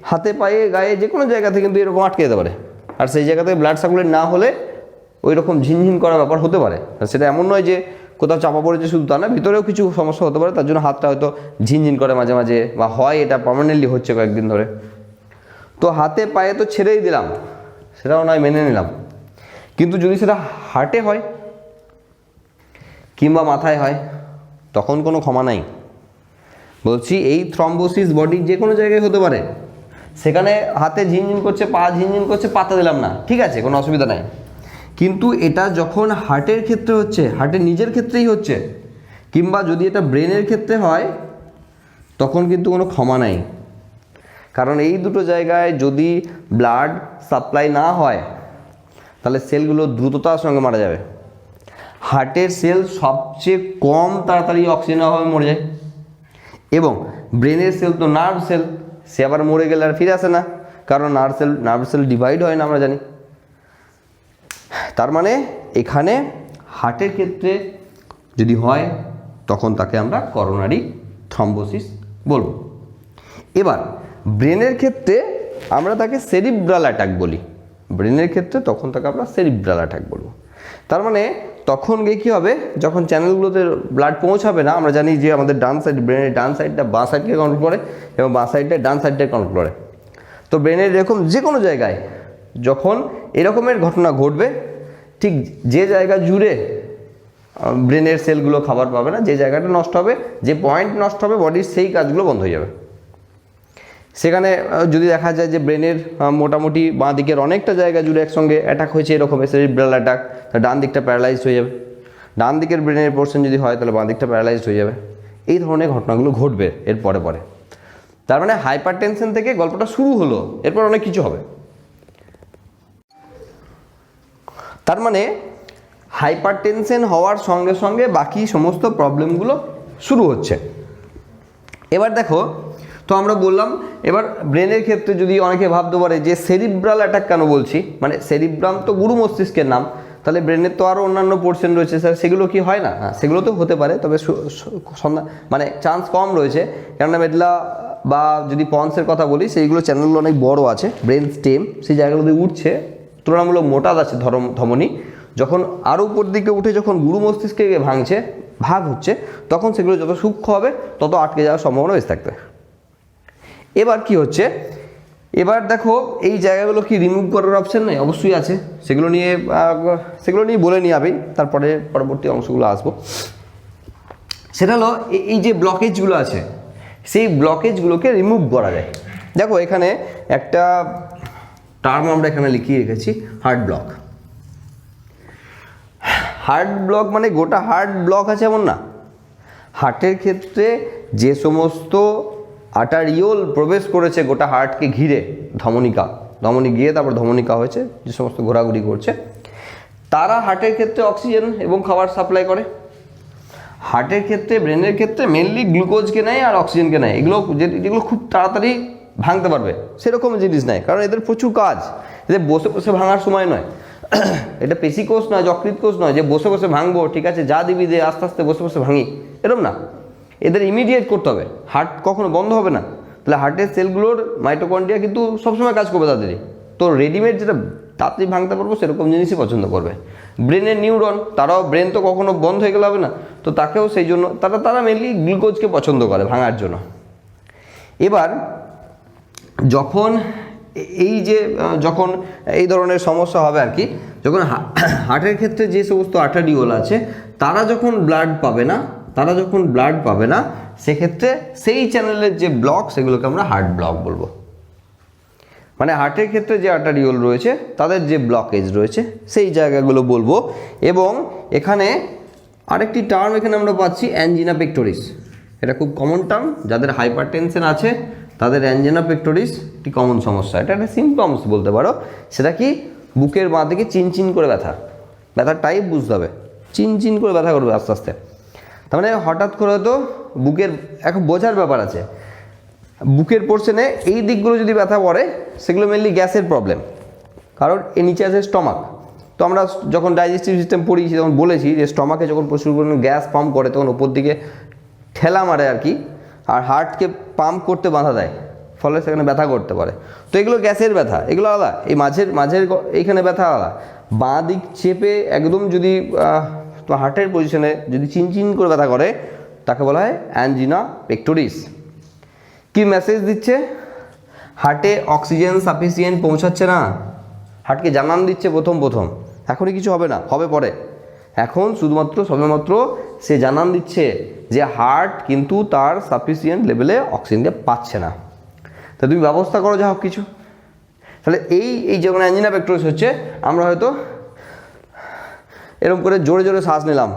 হাতে পায়ে গায়ে যে কোনো জায়গাতে কিন্তু এরকম আটকে যেতে পারে, আর সেই জায়গাতে ব্লাড সার্কুলেট না হলে ওই রকম ঝিনঝিন করা ব্যাপার হতে পারে। সেটা এমন নয় যে কোথাও চাপা পড়েছে শুধু তা না, ভিতরেও কিছু সমস্যা হতে পারে, তার জন্য হাতটা হয়তো ঝিনঝিন করে মাঝে মাঝে, বা হয় এটা পার্মানেন্টলি হচ্ছে কয়েকদিন ধরে। তো হাতে পায়ে তো ছেড়েই দিলাম, সেটাও নয় মেনে নিলাম, কিন্তু যদি সেটা হার্টে হয় কিংবা মাথায় হয়, তখন কোনো ক্ষমা নাই। বলছি এই থ্রম্বোসিস বডির যে কোনো জায়গায় হতে পারে, সেখানে হাতে ঝিনঝিন করছে, পা ঝিনঝিন করছে, পাতা দিলাম না, ঠিক আছে, কোনো অসুবিধা নাই। কিন্তু এটা যখন হার্টের ক্ষেত্রে হচ্ছে, হার্টের নিজের ক্ষেত্রেই হচ্ছে, কিংবা যদি এটা ব্রেনের ক্ষেত্রে হয়, তখন কিন্তু কোনো ক্ষমা নাই। কারণ এই দুটো জায়গায় যদি ব্লাড সাপ্লাই না হয়, তাহলে সেলগুলো দ্রুততার সঙ্গে মারা যাবে। হার্টের সেল সবচেয়ে কম তাড়াতাড়ি অক্সিজেনের অভাবে মরে যায়, এবং ব্রেনের সেল তো নার্ভ সেল, সে আবার মরে গেলে আর ফিরে আসে না, কারণ নার্ভ সেল ডিভাইড হয় না, আমরা জানি। তার মানে এখানে হার্টের ক্ষেত্রে যদি হয়, তখন তাকে আমরা করোনারি থ্রম্বোসিস বলবো। এবার ব্রেনের ক্ষেত্রে আমরা তাকে সেরিব্রাল অ্যাটাক বলি, ব্রেনের ক্ষেত্রে তখন তাকে আমরা সেরিব্রাল অ্যাটাক বলবো। তার মানে তখন গিয়ে কী হবে, যখন চ্যানেলগুলোতে ব্লাড পৌঁছাবে না, আমরা জানি যে আমাদের ডান সাইড, ব্রেনের ডান সাইডটা বাঁ সাইডকে কন্ট্রোল করে এবং বাঁ সাইডটা ডান সাইডটাকে কন্ট্রোল করে। তো ব্রেনের এরকম যে কোনো জায়গায় যখন এরকমের ঘটনা ঘটবে, ঠিক যে জায়গা জুড়ে ব্রেনের সেলগুলো খাবার পাবে না, যে জায়গাটা নষ্ট হবে, যে পয়েন্ট নষ্ট হবে বডির, সেই কাজগুলো বন্ধ হয়ে যাবে। সেখানে যদি দেখা যায় যে ব্রেনের মোটামুটি বাঁ দিকের অনেকটা জায়গা জুড়ে একসঙ্গে অ্যাটাক হয়েছে, এরকম সেরিব্রাল অ্যাটাক, ডান দিকটা প্যারালাইজড হয়ে যাবে। ডান দিকের ব্রেনের পোর্শন যদি হয়, তাহলে বাঁ দিকটা প্যারালাইজড হয়ে যাবে। এই ধরনের ঘটনাগুলো ঘটবে এর পরে পরে। তার মানে হাইপার টেনশন থেকে গল্পটা শুরু হলো, এরপর অনেক কিছু হবে। তার মানে হাইপার টেনশন হওয়ার সঙ্গে সঙ্গে বাকি সমস্ত প্রবলেমগুলো শুরু হচ্ছে। এবার দেখো, তো আমরা বললাম, এবার ব্রেনের ক্ষেত্রে যদি অনেকে ভাবতে পারে যে সেরিব্রাল অ্যাটাক কেন বলছি, মানে সেরিব্রাম তো গুরু মস্তিষ্কের নাম, তাহলে ব্রেনের তো আরও অন্যান্য পোর্শন রয়েছে স্যার, সেগুলো কি হয় না? হ্যাঁ, সেগুলো তো হতে পারে, তবে মানে চান্স কম রয়েছে, কেননা মেডলা বা যদি পন্সের কথা বলি, সেইগুলো চ্যানেলগুলো অনেক বড় আছে, ব্রেন স্টেম সেই জায়গাগুলোতে উঠছে, তুলনামূলক মোটা আছে ধমনী, যখন আরও উপর দিকে উঠে যখন গুরু মস্তিষ্কে ভাগ হচ্ছে, তখন সেগুলো যত সূক্ষ্ম হবে তত আটকে যাওয়ার সম্ভাবনা বেশি থাকবে। এবার কি হচ্ছে, এবার দেখো এই জায়গাগুলো কি রিমুভ করার অপশান নেই? অবশ্যই আছে, সেগুলো নিয়ে বলে নিয়ে আমি তারপরে পরবর্তী অংশগুলো আসবো। সেটা হলো এই যে ব্লকেজগুলো আছে, সেই ব্লকেজগুলোকে রিমুভ করা যায়। দেখো এখানে একটা টার্ম আমরা এখানে লিখিয়ে রেখেছি, হার্ট ব্লক। হার্ট ব্লক মানে গোটা হার্ট ব্লক আছে এমন না, হার্টের ক্ষেত্রে যে সমস্ত আর্টারিওল প্রবেশ করেছে গোটা হার্টকে ঘিরে, ধমনী গিয়ে তারপর ধমনিকা হয়েছে, যে সমস্ত ঘোরাঘুরি করছে, তারা হার্টের ক্ষেত্রে অক্সিজেন এবং খাবার সাপ্লাই করে। হার্টের ক্ষেত্রে, ব্রেনের ক্ষেত্রে মেনলি গ্লুকোজকে নেয় আর অক্সিজেনকে নেয়, যেগুলো খুব তাড়াতাড়ি ভাঙতে পারবে সেরকম জিনিস নেয়, কারণ এদের প্রচুর কাজ, এদের বসে বসে ভাঙার সময় নয়। এটা পেশি কোষ নয়, যকৃৎ কোষ নয় যে বসে বসে ভাঙবো, ঠিক আছে যা দিবি দে, আস্তে আস্তে বসে বসে ভাঙি, এরকম না, এদের ইমিডিয়েট করতে হবে, হার্ট কখনো বন্ধ হবে না। তাহলে হার্টের সেলগুলোর মাইটোকন্ড্রিয়া কিন্তু সবসময় কাজ করবে তাড়াতাড়ি, তো রেডিমেড যেটা তাড়াতাড়ি ভাঙতে পারবো সেরকম জিনিসই পছন্দ করবে। ব্রেনের নিউরন, তারাও, ব্রেন তো কখনো বন্ধ হয়ে গেলে হবে না, তো তাকেও সেই জন্য তারা মেনলি গ্লুকোজকে পছন্দ করে ভাঙার জন্য। এবার যখন এই যে যখন এই ধরনের সমস্যা হবে আর কি, যখন হার্টের ক্ষেত্রে যে সমস্ত আর্টারিওল আছে তারা যখন ব্লাড পাবে না সেক্ষেত্রে সেই চ্যানেলের যে ব্লক সেগুলোকে আমরা হার্ট ব্লক বলবো। মানে হার্টের ক্ষেত্রে যে আর্টারিওল রয়েছে তাদের যে ব্লকেজ রয়েছে সেই জায়গাগুলো বলবো। এবং এখানে আরেকটি টার্ম এখানে আমরা পাচ্ছি অ্যাঞ্জিনা পেক্টোরিস। এটা খুব কমন টার্ম, যাদের হাইপারটেনশন আছে তাদের অ্যাঞ্জিনা পেক্টোরিস একটি কমন সমস্যা। এটা একটা সিমটমস বলতে পারো। সেটা কি, বুকের বাঁ দিকে চিনচিন করে ব্যথার টাইপ বুঝতে হবে, চিনচিন করে ব্যথা করবে আস্তে আস্তে। তার মানে হঠাৎ করে তো বুকের এখন বোঝার ব্যাপার আছে, বুকের পোর্শনে এই দিকগুলো যদি ব্যথা পড়ে সেগুলো মেনলি গ্যাসের প্রবলেম, কারণ এর নিচে আছে স্টমাক। তো আমরা যখন ডাইজেস্টিভ সিস্টেম পড়িয়েছি তখন বলেছি যে স্টমাকে যখন প্রচুর পরিমাণে গ্যাস পাম্প করে তখন ওপর দিকে ঠেলা মারে আর কি, আর হার্টকে পাম্প করতে বাধা দেয়, ফলে সেখানে ব্যথা করতে পারে। তো এগুলো গ্যাসের ব্যথা, এগুলো আলাদা। এই মাঝের এইখানে ব্যথা আলাদা। বাঁ দিক চেপে একদম যদি হার্টের পজিশনে যদি চিনচিন করে ব্যথা করে তাকে বলা হয় অ্যাঞ্জিনা পেক্টোরিস। কি মেসেজ দিচ্ছে? হার্টে অক্সিজেন সাফিসিয়েন্ট পৌঁছাচ্ছে না, হার্টকে জানান দিচ্ছে প্রথম এখনই কিছু হবে না, হবে পরে। এখন সবেমাত্র সে জানান দিচ্ছে যে হার্ট কিন্তু তার সাফিসিয়েন্ট লেভেলে অক্সিজেনকে পাচ্ছে না। তা তুমি ব্যবস্থা করো যা হোক কিছু। তাহলে এই যখন অ্যাঞ্জিনা পেক্টোরিস হচ্ছে, আমরা হয়তো এরকম করে জোরে জোরে শ্বাস নিলাম,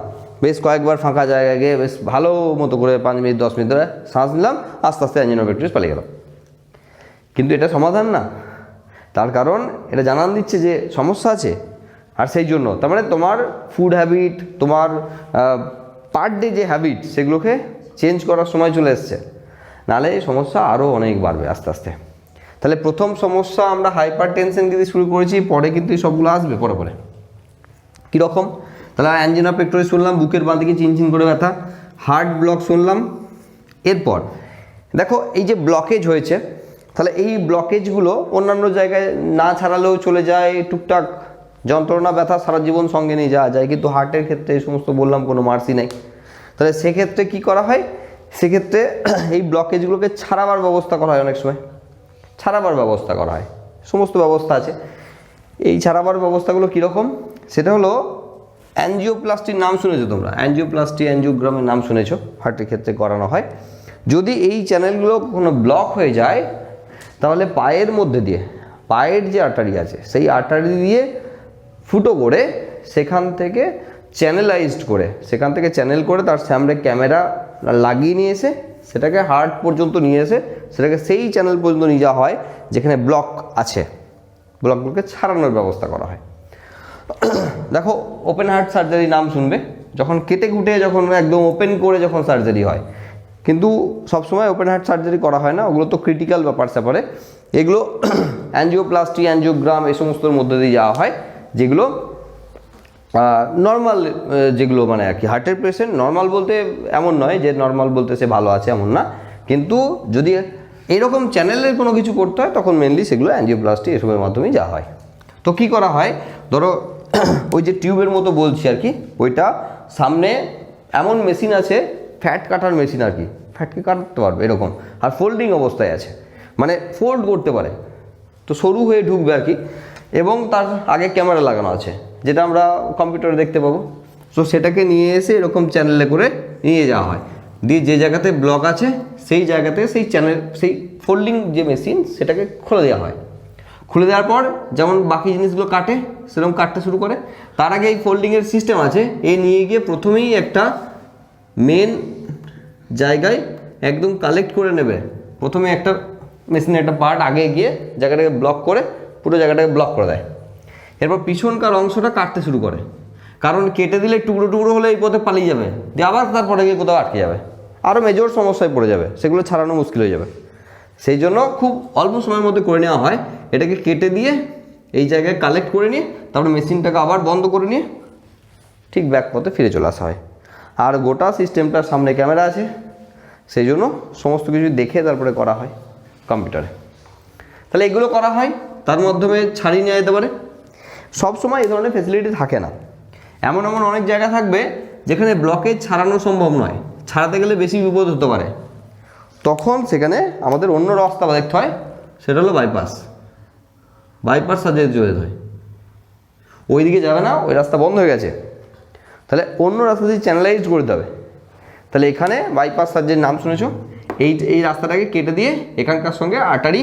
বেশ কয়েকবার ফাঁকা জায়গায় গিয়ে বেশ ভালো মতো করে 5 মিনিট 10 মিনিট ধরে শ্বাস নিলাম, আস্তে আস্তে অ্যাঞ্জিনা পেক্টোরিস পালিয়ে গেল। কিন্তু এটা সমাধান না, তার কারণ এটা জানান দিচ্ছে যে সমস্যা আছে। আর সেই জন্য তার মানে তোমার ফুড হ্যাবিট, তোমার পার ডে যে হ্যাবিট সেগুলোকে চেঞ্জ করার সময় চলে এসছে, নাহলে এই সমস্যা আরও অনেক বাড়বে আস্তে আস্তে। তাহলে প্রথম সমস্যা আমরা হাইপার টেনশন দিয়ে শুরু করেছি, পরে কিন্তু এই সবগুলো আসবে পরে। কীরকম? তাহলে অ্যাঞ্জিনা পেক্টোরিস শুনলাম, বুকের বাঁ দিকে চিনচিন করে ব্যথা, হার্ট ব্লক শুনলাম। এরপর দেখো এই যে ব্লকেজ হয়েছে, তাহলে এই ব্লকেজগুলো অন্যান্য জায়গায় না ছাড়ালেও চলে যায়, টুকটাক যন্ত্রণা ব্যথা সারা জীবন সঙ্গে নিয়ে যাওয়া যায়, কিন্তু হার্টের ক্ষেত্রে এই সমস্ত বললাম কোনো মার্সি নেই। তাহলে সেক্ষেত্রে কি করা হয়? সেক্ষেত্রে এই ব্লকেজগুলোকে ছাড়াবার ব্যবস্থা করা হয়, অনেক সময় ছাড়াবার ব্যবস্থা করা হয়, সমস্ত ব্যবস্থা আছে। এই ছাড়াবার ব্যবস্থাগুলো কীরকম? সেটা হলো অ্যাঞ্জিওপ্লাস্টির নাম শুনেছো তোমরা, অ্যাঞ্জিওপ্লাস্টি অ্যাঞ্জিওগ্রামের নাম শুনেছো, হার্টের ক্ষেত্রে করানো হয়। যদি এই চ্যানেলগুলো কোনো ব্লক হয়ে যায় তাহলে পায়ের মধ্যে দিয়ে, পায়ের যে আর্টারি আছে সেই আর্টারি দিয়ে ফুটো করে সেখান থেকে চ্যানেল করে তার সামনে ক্যামেরা লাগিয়ে নিয়ে এসে সেটাকে হার্ট পর্যন্ত নিয়ে এসে সেটাকে সেই চ্যানেল পর্যন্ত নিয়ে যাওয়া হয় যেখানে ব্লক আছে, ব্লকগুলোকে ছাড়ানোর ব্যবস্থা করা হয়। দেখো ওপেন হার্ট সার্জারি নাম শুনবে, যখন কেটে কুটে যখন একদম ওপেন করে যখন সার্জারি হয়, কিন্তু সবসময় ওপেন হার্ট সার্জারি করা হয় না, ওগুলো তো ক্রিটিক্যাল ব্যাপার স্যাপারে। এগুলো অ্যাঞ্জিওপ্লাস্টি অ্যাঞ্জিওগ্রাম এই সমস্তর মধ্যে দিয়ে যাওয়া হয়, যেগুলো নর্মাল, যেগুলো মানে আর কি হার্টের পেশেন্ট। নর্মাল বলতে এমন নয় যে নর্মাল বলতে সে ভালো আছে এমন না, কিন্তু যদি এরকম চ্যানেলের কোনো কিছু করতে হয় তখন মেনলি সেগুলো অ্যাঞ্জিওপ্লাস্টি এসবের মাধ্যমেই যাওয়া হয়। তো কি করা হয়, ধরো ওই যে টিউবের মতো বলছি আর কি, ওইটা সামনে এমন মেশিন আছে, ফ্যাট কাটার মেশিন আর কি, ফ্যাটকে কাটতে পারবে এরকম, আর ফোল্ডিং অবস্থায় আছে, মানে ফোল্ড করতে পারে, তো সরু হয়ে ঢুকবে আর কি, এবং তার আগে ক্যামেরা লাগানো আছে যেটা আমরা কম্পিউটারে দেখতে পাবো। তো সেটাকে নিয়ে এসে এরকম চ্যানেলে করে নিয়ে যাওয়া হয়, দিয়ে যে জায়গাতে ব্লক আছে সেই জায়গাতে সেই চ্যানেল, সেই ফোল্ডিং যে মেশিন সেটাকে খুলে দেওয়া হয়। খুলে দেওয়ার পর যেমন বাকি জিনিসগুলো কাটে সেরকম কাটতে শুরু করে। তার আগে এই ফোল্ডিংয়ের সিস্টেম আছে, এ নিয়ে গিয়ে প্রথমেই একটা মেন জায়গায় একদম কালেক্ট করে নেবে। প্রথমে একটা মেশিনের একটা পার্ট আগে গিয়ে জায়গাটাকে ব্লক করে পুরো জায়গাটাকে ব্লক করে দেয়। এরপর পিছনকার অংশটা কাটতে শুরু করে, কারণ কেটে দিলে টুকরো টুকরো হলে এই পথে পালিয়ে যাবে, দিয়ে আবার তারপরে গিয়ে কোথাও আটকে যাবে, আরও মেজর সমস্যায় পড়ে যাবে, সেগুলো ছাড়ানো মুশকিল হয়ে যাবে। সেই জন্য খুব অল্প সময়ের মধ্যে করে নেওয়া হয়, এটাকে কেটে দিয়ে এই জায়গায় কালেক্ট করে নিয়ে তারপরে মেশিনটাকে আবার বন্ধ করে নিয়ে ঠিক ব্যাক পথে ফিরে চলে আসা হয়। আর গোটা সিস্টেমটার সামনে ক্যামেরা আছে, সেই জন্য সমস্ত কিছু দেখে তারপরে করা হয় কম্পিউটারে। তাহলে এগুলো করা হয়, তার মাধ্যমে ছাড়িয়ে নেওয়া যেতে পারে। সবসময় এই ধরনের ফেসিলিটি থাকে না, এমন অনেক জায়গা থাকবে যেখানে ব্লকেজ ছাড়ানো সম্ভব নয়, ছাড়াতে গেলে বেশি বিপদ হতে পারে, তখন সেখানে আমাদের অন্য রাস্তা দেখতে হয়, সেটা হলো বাইপাস। বাইপাস সার্জারি যেতে হয়, ওই দিকে যাবে না, ওই রাস্তা বন্ধ হয়ে গেছে, তাহলে অন্য রাস্তা দিয়ে চ্যানেলাইজড করে দিতে হবে। তাহলে এখানে বাইপাস সার্জারির নাম শুনেছো, এই রাস্তাটাকে কেটে দিয়ে এখানকার সঙ্গে আর্টারি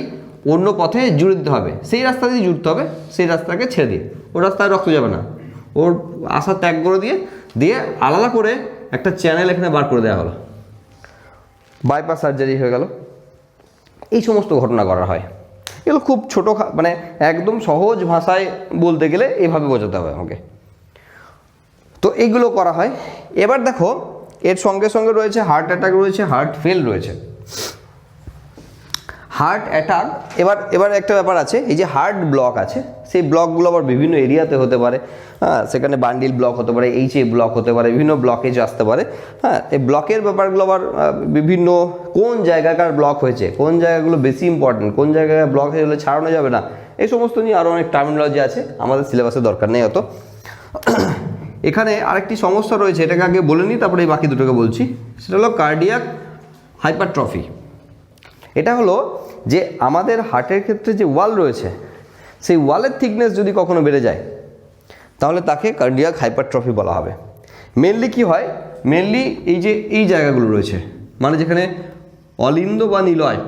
অন্য পথে জুড়ে দিতে হবে, সেই রাস্তা দিয়ে জুড়তে হবে, সেই রাস্তাকে ছেড়ে দিয়ে, ওর রাস্তায় রক্ত যাবে না, ওর আশা ত্যাগ করে দিয়ে আলাদা করে একটা চ্যানেল এখানে বার করে দেওয়া হলো, বাইপাস সার্জারি হয়ে গেল। এই সমস্ত ঘটনা করা হয়। এগুলো খুব ছোটো, মানে একদম সহজ ভাষায় বলতে গেলে এভাবে বোঝাতে হবে আমাকে। তো এইগুলো করা হয়। এবার দেখো এর সঙ্গে সঙ্গে রয়েছে হার্ট অ্যাটাক, রয়েছে হার্ট ফেল রয়েছে। হার্ট অ্যাটাক, এবার একটা ব্যাপার আছে, এই যে হার্ট ব্লক আছে, সেই ব্লকগুলো আবার বিভিন্ন এরিয়াতে হতে পারে। হ্যাঁ, সেখানে বান্ডিল ব্লক হতে পারে, এইচএ ব্লক হতে পারে, বিভিন্ন ব্লকেজ আসতে পারে। হ্যাঁ, এই ব্লকের ব্যাপারগুলো আবার বিভিন্ন কোন জায়গাকার ব্লক হয়েছে, কোন জায়গাগুলো বেশি ইম্পর্টেন্ট, কোন জায়গায় ব্লক হয়ে গেলে ছাড়ানো যাবে না, এই সমস্ত নিয়ে আরও অনেক টার্মিনোলজি আছে, আমাদের সিলেবাসে দরকার নেই অত। এখানে আরেকটি সমস্যা রয়েছে, এটাকে আগে বলে নিই, তারপরে এই বাকি দুটোকে বলছি। সেটা হলো কার্ডিয়াক হাইপারট্রফি। এটা হলো যে আমাদের হার্টের ক্ষেত্রে যে ওয়াল রয়েছে, সেই ওয়ালের থিকনেস যদি কখনো বেড়ে যায় তাহলে তাকে কার্ডিয়াক হাইপারট্রফি বলা হবে। মেনলি কি হয়, মেনলি এই জায়গাগুলো রয়েছে, মানে যেখানে অলিন্দ বা নিলয়,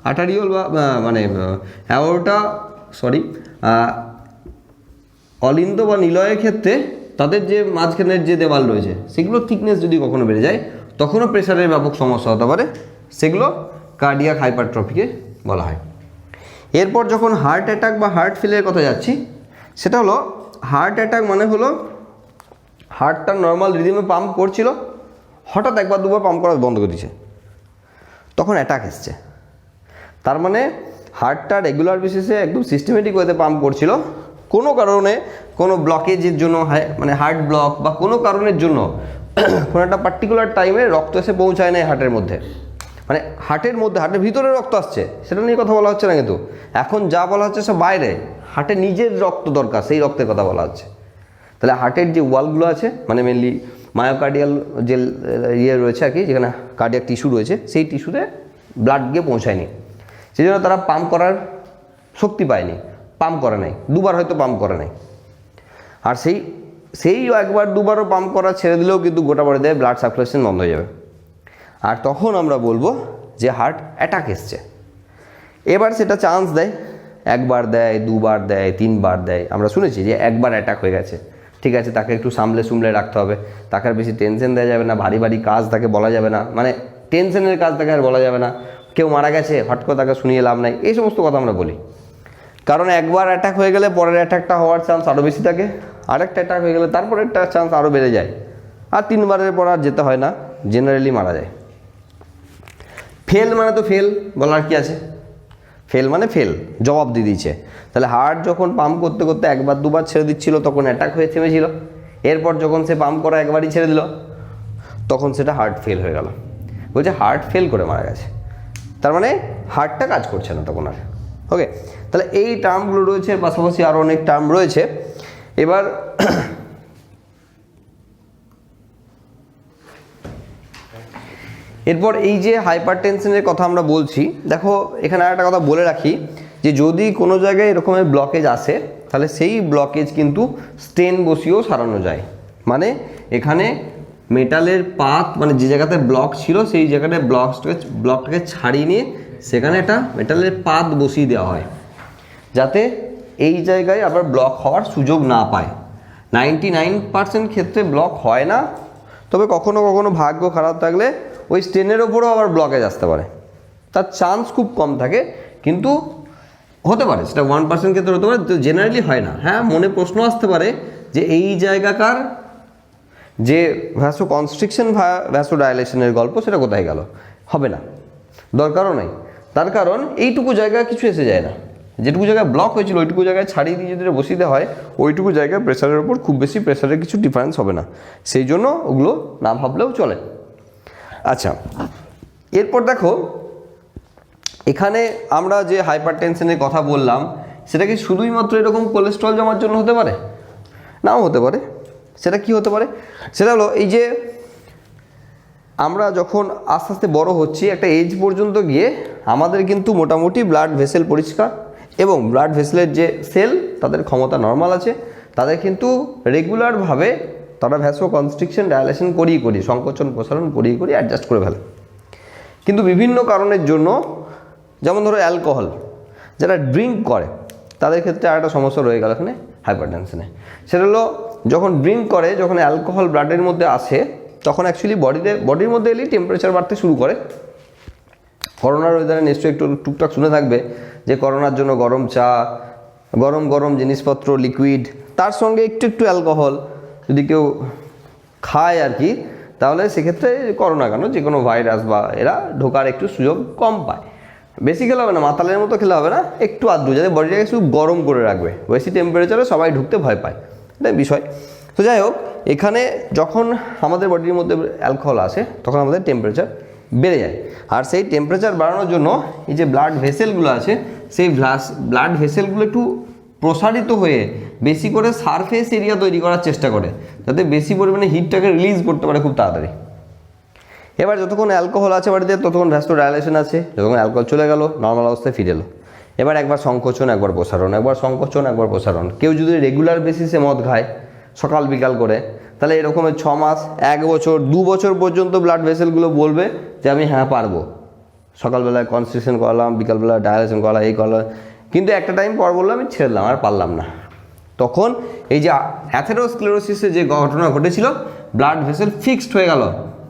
আর্টারিওল বা মানে অ্যাওর্টা, অলিন্দ বা নিলয়ের ক্ষেত্রে তাদের যে মাঝখানের যে দেওয়াল রয়েছে সেগুলোর থিকনেস যদি কখনো বেড়ে যায় তখনও প্রেশারের ব্যাপক সমস্যা হতে পারে, সেগুলো কার্ডিয়াক হাইপারট্রফিকে বলা হয়। এরপর যখন হার্ট অ্যাটাক বা হার্ট ফেলের কথা যাচ্ছি, সেটা হলো হার্ট অ্যাটাক মানে হলো হার্টটা নর্মাল রিদিমে পাম্প করছিল, হঠাৎ একবার দুবার পাম্প করা বন্ধ করে দিয়েছে, তখন অ্যাটাক এসছে। তার মানে হার্টটা রেগুলার বেসিসে একদম সিস্টেমেটিক ওয়েতে পাম্প করছিল, কোনো কারণে কোনো ব্লকেজের জন্য, মানে হার্ট ব্লক বা কোনো কারণের জন্য কোনো একটা পার্টিকুলার টাইমে রক্ত এসে পৌঁছায় না হার্টের মধ্যে, মানে হার্টের মধ্যে, হার্টের ভিতরে রক্ত আসছে সেটা নিয়ে কথা বলা হচ্ছে না, কিন্তু এখন যা বলা হচ্ছে সব বাইরে, হার্টের নিজের রক্ত দরকার, সেই রক্তের কথা বলা হচ্ছে। তাহলে হার্টের যে ওয়ালগুলো আছে, মানে মেনলি মায়োকার্ডিয়াল যে রয়েছে আর কি, যেখানে কার্ডিয়াক টিস্যু রয়েছে, সেই টিস্যুতে ব্লাড গিয়ে পৌঁছায়নি, সেই জন্য তারা পাম্প করার শক্তি পায়নি, পাম্প করে নাই, দুবার হয়তো পাম্প করে নাই। আর সেই একবার দুবারও পাম্প করা ছেড়ে দিলেও কিন্তু গোটা বাড়ি দেয়, ব্লাড সার্কুলেশন বন্ধ হয়ে যাবে। আর তখন আমরা বলবো যে হার্ট অ্যাটাক এসছে। এবার সেটা চান্স দেয়, একবার দেয়, দুবার দেয়, তিনবার দেয়। আমরা শুনেছি যে একবার অ্যাটাক হয়ে গেছে, ঠিক আছে, তাকে একটু সামলে রাখতে হবে, তাকে আর বেশি টেনশন দেওয়া যাবে না, ভারী কাজ তাকে বলা যাবে না, মানে টেনশনের কাজ তাকে আর বলা যাবে না, কেউ মারা গেছে হট করে তাকে শুনিয়ে লাভ নাই, এই সমস্ত কথা আমরা বলি। কারণ একবার অ্যাটাক হয়ে গেলে পরের অ্যাটাকটা হওয়ার চান্স আরও বেশি থাকে, আরেকটা অ্যাটাক হয়ে গেলে তারপরেরটা চান্স আরও বেড়ে যায়, আর তিনবারের পর আর যেতে হয় না, জেনারেলি মারা যায়। ফেল মানে তো ফেল, বলার কি আছে, ফেল মানে ফেল, জবাব দিয়ে দিয়েছে। তাহলে হার্ট যখন পাম্প করতে করতে একবার দুবার ছেড়ে দিচ্ছিল তখন অ্যাটাক হয়ে থেমেছিল, এরপর যখন সে পাম্প করা একবারই ছেড়ে দিল তখন সেটা হার্ট ফেল হয়ে গেল। বলছে হার্ট ফেল করে মারা গেছে, তার মানে হার্টটা কাজ করছে না তখন আর। ওকে, তাহলে এই টার্মগুলো রয়েছে, পাশাপাশি আরও অনেক টার্ম রয়েছে। এবার এরপর এই যে হাইপার টেনশনের কথা আমরা বলছি, দেখো এখানে একটা কথা বলে রাখি যে যদি কোনো জায়গায় এরকমের ব্লকেজ আসে তাহলে সেই ব্লকেজ কিন্তু স্টেন বসিয়েও সারানো যায়। মানে এখানে মেটালের পাত, মানে যে জায়গাতে ব্লক ছিল সেই জায়গাটায় ব্লকটাকে ছাড়িয়ে নিয়ে সেখানে একটা মেটালের পাত বসিয়ে দেওয়া হয়, যাতে এই জায়গায় আবার ব্লক হওয়ার সুযোগ না পায়। 99% ক্ষেত্রে ব্লক হয় না, তবে কখনো কখনো ভাগ্য খারাপ থাকলে ওই স্টেনের ওপরেও আবার ব্লকেজ আসতে পারে, তার চান্স খুব কম থাকে, কিন্তু হতে পারে, সেটা 1% ক্ষেত্রে হতে পারে, তো জেনারেলি হয় না। হ্যাঁ, মনে প্রশ্ন আসতে পারে যে এই জায়গাকার যে ভ্যাসো কনস্ট্রিকশন বা ভ্যাসো ডাইলেশনের গল্প সেটা কোথায় গেল, হবে না, দরকারও নেই। তার কারণ এইটুকু জায়গায় কিছু এসে যায় না, যেটুকু জায়গায় ব্লক হয়েছিল ওইটুকু জায়গায় ছাড়িয়ে দিয়ে যদি বসিয়ে দেওয়া হয়, ওইটুকু জায়গায় প্রেশারের ওপর খুব বেশি প্রেশারের কিছু ডিফারেন্স হবে না, সেই জন্য ওগুলো না ভাবলেও চলে। আচ্ছা, এরপর দেখো এখানে আমরা যে হাইপার টেনশনের কথা বললাম সেটা কি শুধুই মাত্র এরকম কোলেস্ট্রল জমার জন্য হতে পারে? নাও হতে পারে। সেটা কি হতে পারে? সেটা হলো এই যে আমরা যখন আস্তে আস্তে বড় হচ্ছি, একটা এজ পর্যন্ত গিয়ে আমাদের কিন্তু মোটামুটি ব্লাড ভেসেল পরিষ্কার এবং ব্লাড ভেসেলের যে সেল তাদের ক্ষমতা নর্মাল আছে, তাদের কিন্তু রেগুলারভাবে তারা ভ্যাসো কনস্ট্রিকশন ডায়ালেশন করি সংকোচন প্রসারণ করি অ্যাডজাস্ট করে ফেলে। কিন্তু বিভিন্ন কারণের জন্য, যেমন ধরো অ্যালকোহল, যারা ড্রিঙ্ক করে তাদের ক্ষেত্রে আরেকটা সমস্যা রয়ে গেল এখানে হাইপারটেনশনে। সেটা হলো যখন ড্রিঙ্ক করে, যখন অ্যালকোহল ব্লাডের মধ্যে আসে, তখন অ্যাকচুয়ালি বডির মধ্যে এলেই টেম্পারেচার বাড়তে শুরু করে। করোনার ওয়েদারে নিশ্চয়ই একটু টুকটাক শুনে থাকবে যে করোনার জন্য গরম চা, গরম জিনিসপত্র, লিকুইড, তার সঙ্গে একটু অ্যালকোহল যদি কেউ খায় আর কি, তাহলে সেক্ষেত্রে করোনা কেন, যে কোনো ভাইরাস বা এরা ঢোকার একটু সুযোগ কম পায়। বেশি খেলে হবে না, মাতালের মতো খেলে হবে না, একটু আধটু, যাতে বডিটাকে শুধু গরম করে রাখবে। বেশি টেম্পারেচারে সবাই ঢুকতে ভয় পায়, এটাই বিষয়। তো যাই হোক, এখানে যখন আমাদের বডির মধ্যে অ্যালকোহল আসে তখন আমাদের টেম্পারেচার বেড়ে যায়। আর সেই টেম্পারেচার বাড়ানোর জন্য এই যে ব্লাড ভেসেলগুলো আছে, সেই ব্লাড ভেসেলগুলো একটু প্রসারিত হয়ে বেশি করে সারফেস এরিয়া তৈরি করার চেষ্টা করে, যাতে বেশি পরিমাণে হিটটাকে রিলিজ করতে পারে খুব তাড়াতাড়ি। এবার যতক্ষণ অ্যালকোহল আছে বাড়িতে ততক্ষণ ভ্যাসোডাইলেশন আছে, যতক্ষণ অ্যালকোহল চলে গেল নর্মাল অবস্থায় ফিরে এলো। এবার একবার সংকোচন, একবার প্রসারণ, একবার সংকোচন, একবার প্রসারণ। কেউ যদি রেগুলার বেসিসে মদ খায় সকাল বিকাল করে, তাহলে এরকমের 6 মাস, 1 বছর, 2 বছর পর্যন্ত ব্লাড ভেসেলগুলো বলবে যে আমি হ্যাঁ পারবো, সকালবেলায় কনস্ট্রিকশন করালাম, বিকালবেলা ডায়ালেশন করলাম, এই করলাম, কিন্তু একটা টাইম পর বললাম আমি ছেড়লাম, আর পারলাম না। তখন এই যে অ্যাথেরোস্ক্লেরোসিসে যে ঘটনা ঘটেছিল, ব্লাড ভেসেল ফিক্সড হয়ে গেল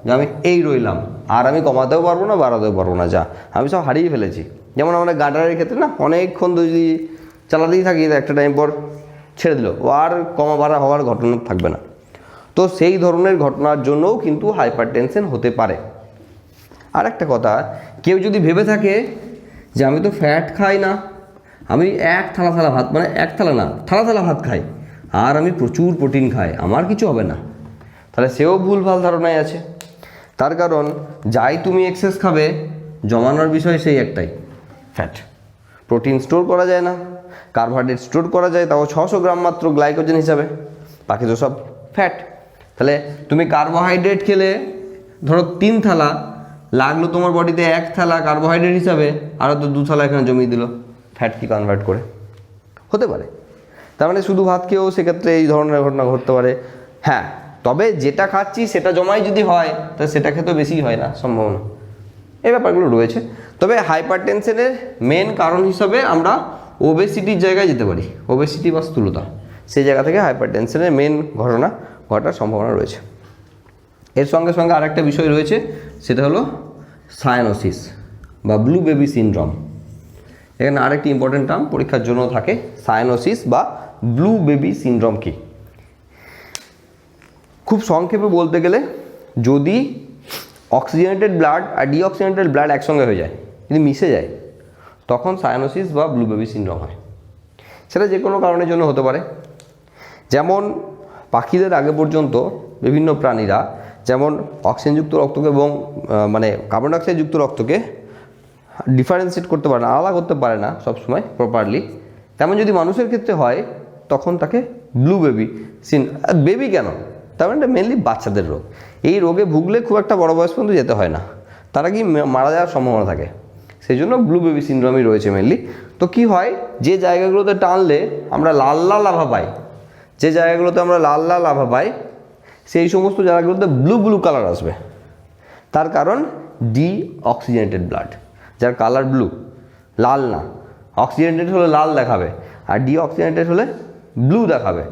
যে আমি এই রইলাম, আর আমি কমাতেও পারবো না, বাড়াতেও পারবো না, যা আমি সব হারিয়ে ফেলেছি। যেমন আমরা গার্ডারের ক্ষেত্রে না, অনেকক্ষণ যদি চালাতেই থাকি একটা টাইম পর ছেড়ে দিল, ও আর কমা বাড়া হওয়ার ঘটনা থাকবে না। তো সেই ধরনের ঘটনার জন্যও কিন্তু হাইপারটেনশন হতে পারে। আর একটা কথা, কেউ যদি ভেবে থাকে যে আমি তো ফ্যাট খাই না, আমি এক থালা ভাত, মানে এক থালা না, থালা ভাত খাই, আর আমি প্রচুর প্রোটিন খাই, আমার কিছু হবে না, তাহলে সেও ভুলভাল ধারণায় আছে। তার কারণ যাই তুমি এক্সেস খাবে, জমানোর বিষয় সেই একটাই, ফ্যাট। প্রোটিন স্টোর করা যায় না, কার্বোহাইড্রেট স্টোর করা যায়, তাও 600 গ্রাম মাত্র গ্লাইকোজেন হিসাবে, বাকি তো সব ফ্যাট। তাহলে তুমি কার্বোহাইড্রেট খেলে ধরো 3 থালা, লাগলো তোমার বডিতে 1 থালা কার্বোহাইড্রেট হিসাবে, আরও তো 2 থালা এখানে জমিয়ে দিল, ফ্যাট কি কনভার্ট করে হতে পারে। তার মানে শুধু ভাত খেয়েও সেক্ষেত্রে এই ধরনের ঘটনা ঘটতে পারে। হ্যাঁ, তবে যেটা খাচ্ছি সেটা জমাই যদি হয়, তাহলে সেটা খেতেও বেশি হয় না সম্ভাবনা, এই ব্যাপারগুলো রয়েছে। তবে হাইপারটেনশনের মেন কারণ হিসাবে আমরা ওবেসিটির জায়গায় যেতে পারি, ওবেসিটি বা স্থূলতা, সেই জায়গা থেকে হাইপারটেনশনের মেন ঘটনা ঘটার সম্ভাবনা রয়েছে। এর সঙ্গে সঙ্গে আরেকটা বিষয় রয়েছে, সেটা হলো সায়ানোসিস বা ব্লু বেবি সিনড্রোম। এখানে আরেকটি ইম্পর্টেন্ট টার্ম পরীক্ষার জন্য থাকে, সায়ানোসিস বা ব্লু বেবি সিনড্রোম কি। খুব সংক্ষেপে বলতে গেলে, যদি অক্সিজেনেটেড ব্লাড আর ডিঅক্সিজেনেটেড ব্লাড একসঙ্গে হয়ে যায়, যদি মিশে যায়, তখন সায়ানোসিস বা ব্লু বেবি সিনড্রোম হয়। সেটা যে কোনো কারণের জন্য হতে পারে। যেমন পাখিদের আগে পর্যন্ত বিভিন্ন প্রাণীরা যেমন অক্সিজেনযুক্ত রক্তকে এবং মানে কার্বন ডাইঅক্সাইডযুক্ত রক্তকে ডিফারেন্সিয়েট করতে পারে না, আলাদা করতে পারে না সবসময় প্রপারলি, তেমন যদি মানুষের ক্ষেত্রে হয় তখন তাকে ব্লু বেবি বেবি কেন, তার মানে মেনলি বাচ্চাদের রোগ। এই রোগে ভুগলে খুব একটা বড় বয়স পর্যন্ত যেতে হয় না, তারা কি মারা যাওয়ার সম্ভাবনা থাকে, সেই জন্য ব্লু বেবি সিনড্রোমই রয়েছে মেনলি। তো কি হয়, যে জায়গাগুলোতে টানলে আমরা লাল লাল আভা পাই, যে জায়গাগুলোতে আমরা লাল লাল আভা পাই, সেই সমস্ত জায়গাগুলোতে ব্লু কালার আসবে। তার কারণ ডিঅক্সিজেনেটেড ব্লাড, যার কালার ব্লু, লাল না। অক্সিজেনেটেড হলে লাল দেখাবে, আর ডিঅক্সিজেনেটেড হলে ব্লু দেখাবে।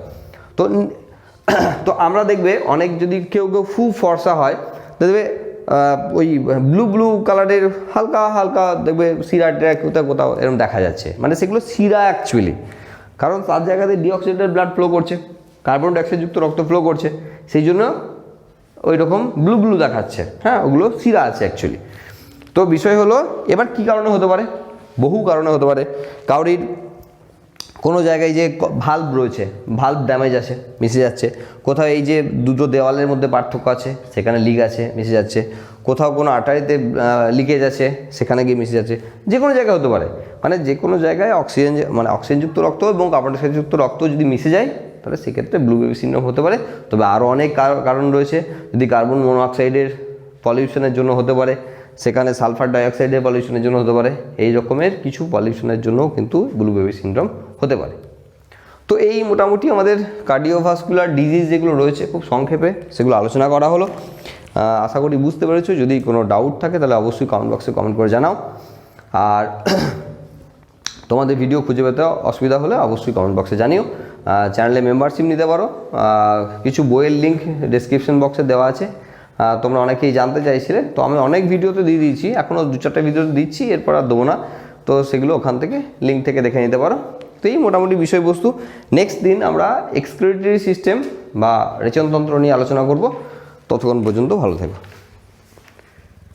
তো আমরা দেখবে অনেক, যদি কেউ খুব ফর্সা হয়, দেখবে ওই ব্লু কালারের হালকা দেখবে শিরা কোথাও এরকম দেখা যাচ্ছে, মানে সেগুলো শিরা অ্যাকচুয়ালি, কারণ তার জায়গাতে ডিঅক্সিজেনেটেড ব্লাড ফ্লো করছে, কার্বন ডাইঅক্সাইডযুক্ত রক্ত ফ্লো করছে, সেই জন্য ওই রকম ব্লু দেখাচ্ছে। হ্যাঁ, ওগুলো শিরা আছে অ্যাকচুয়ালি। তো বিষয় হলো, এবার কি কারণে হতে পারে, বহু কারণে হতে পারে। কাউরির কোনো জায়গায় যে ভাল্ব রয়েছে, ভাল্ব ড্যামেজ আছে, মিশে যাচ্ছে। কোথাও এই যে দুটো দেওয়ালের মধ্যে পার্থক্য আছে, সেখানে লিক আছে, মিশে যাচ্ছে। কোথাও কোনো আর্টারিতে লিকেজ আছে, সেখানে গিয়ে মিশে যাচ্ছে। যে কোনো জায়গায় হতে পারে, মানে যে কোনো জায়গায় অক্সিজেনযুক্ত রক্ত এবং কার্বন ডাইঅক্সাইডযুক্ত রক্ত যদি মিশে যায়, তাহলে সেক্ষেত্রে ব্লু বেবি সিনড্রোম হতে পারে। তবে আরও অনেক কারণ রয়েছে। যদি কার্বন মনোঅক্সাইডের পলিউশনের জন্য হতে পারে, সেখানে সালফার ডাইঅক্সাইডের পলিউশনের জন্য হতে পারে, এই রকমের কিছু পলিউশনের জন্যও কিন্তু ব্লু বেবি সিনড্রোম হতে পারে। তো এই মোটামুটি আমাদের কার্ডিওভাস্কুলার ডিজিজ যেগুলো রয়েছে খুব সংক্ষেপে সেগুলো আলোচনা করা হলো। আশা করি বুঝতে পেরেছো। যদি কোনো ডাউট থাকে তাহলে অবশ্যই কমেন্ট বক্সে কমেন্ট করে জানাও। আর তোমাদের ভিডিও খুঁজে পেতে অসুবিধা হলে অবশ্যই কমেন্ট বক্সে জানিও। চ্যানেলে মেম্বারশিপ নিতে পারো, কিছু বইয়ের লিঙ্ক ডেসক্রিপশন বক্সে দেওয়া আছে। তোমরা অনেকেই জানতে চাইছিলে, তো আমি অনেক ভিডিওতে দিয়ে দিয়েছি, এখনও 2-4টা ভিডিওতে দিচ্ছি, এরপর আর দেবো না। তো সেগুলো ওখান থেকে লিঙ্ক থেকে দেখে নিতে পারো। তো এই মোটামুটি বিষয়বস্তু। নেক্সট দিন আমরা এক্সক্রিটরি সিস্টেম বা রেচনতন্ত্র নিয়ে আলোচনা করব। ততক্ষণ পর্যন্ত ভালো থেকো।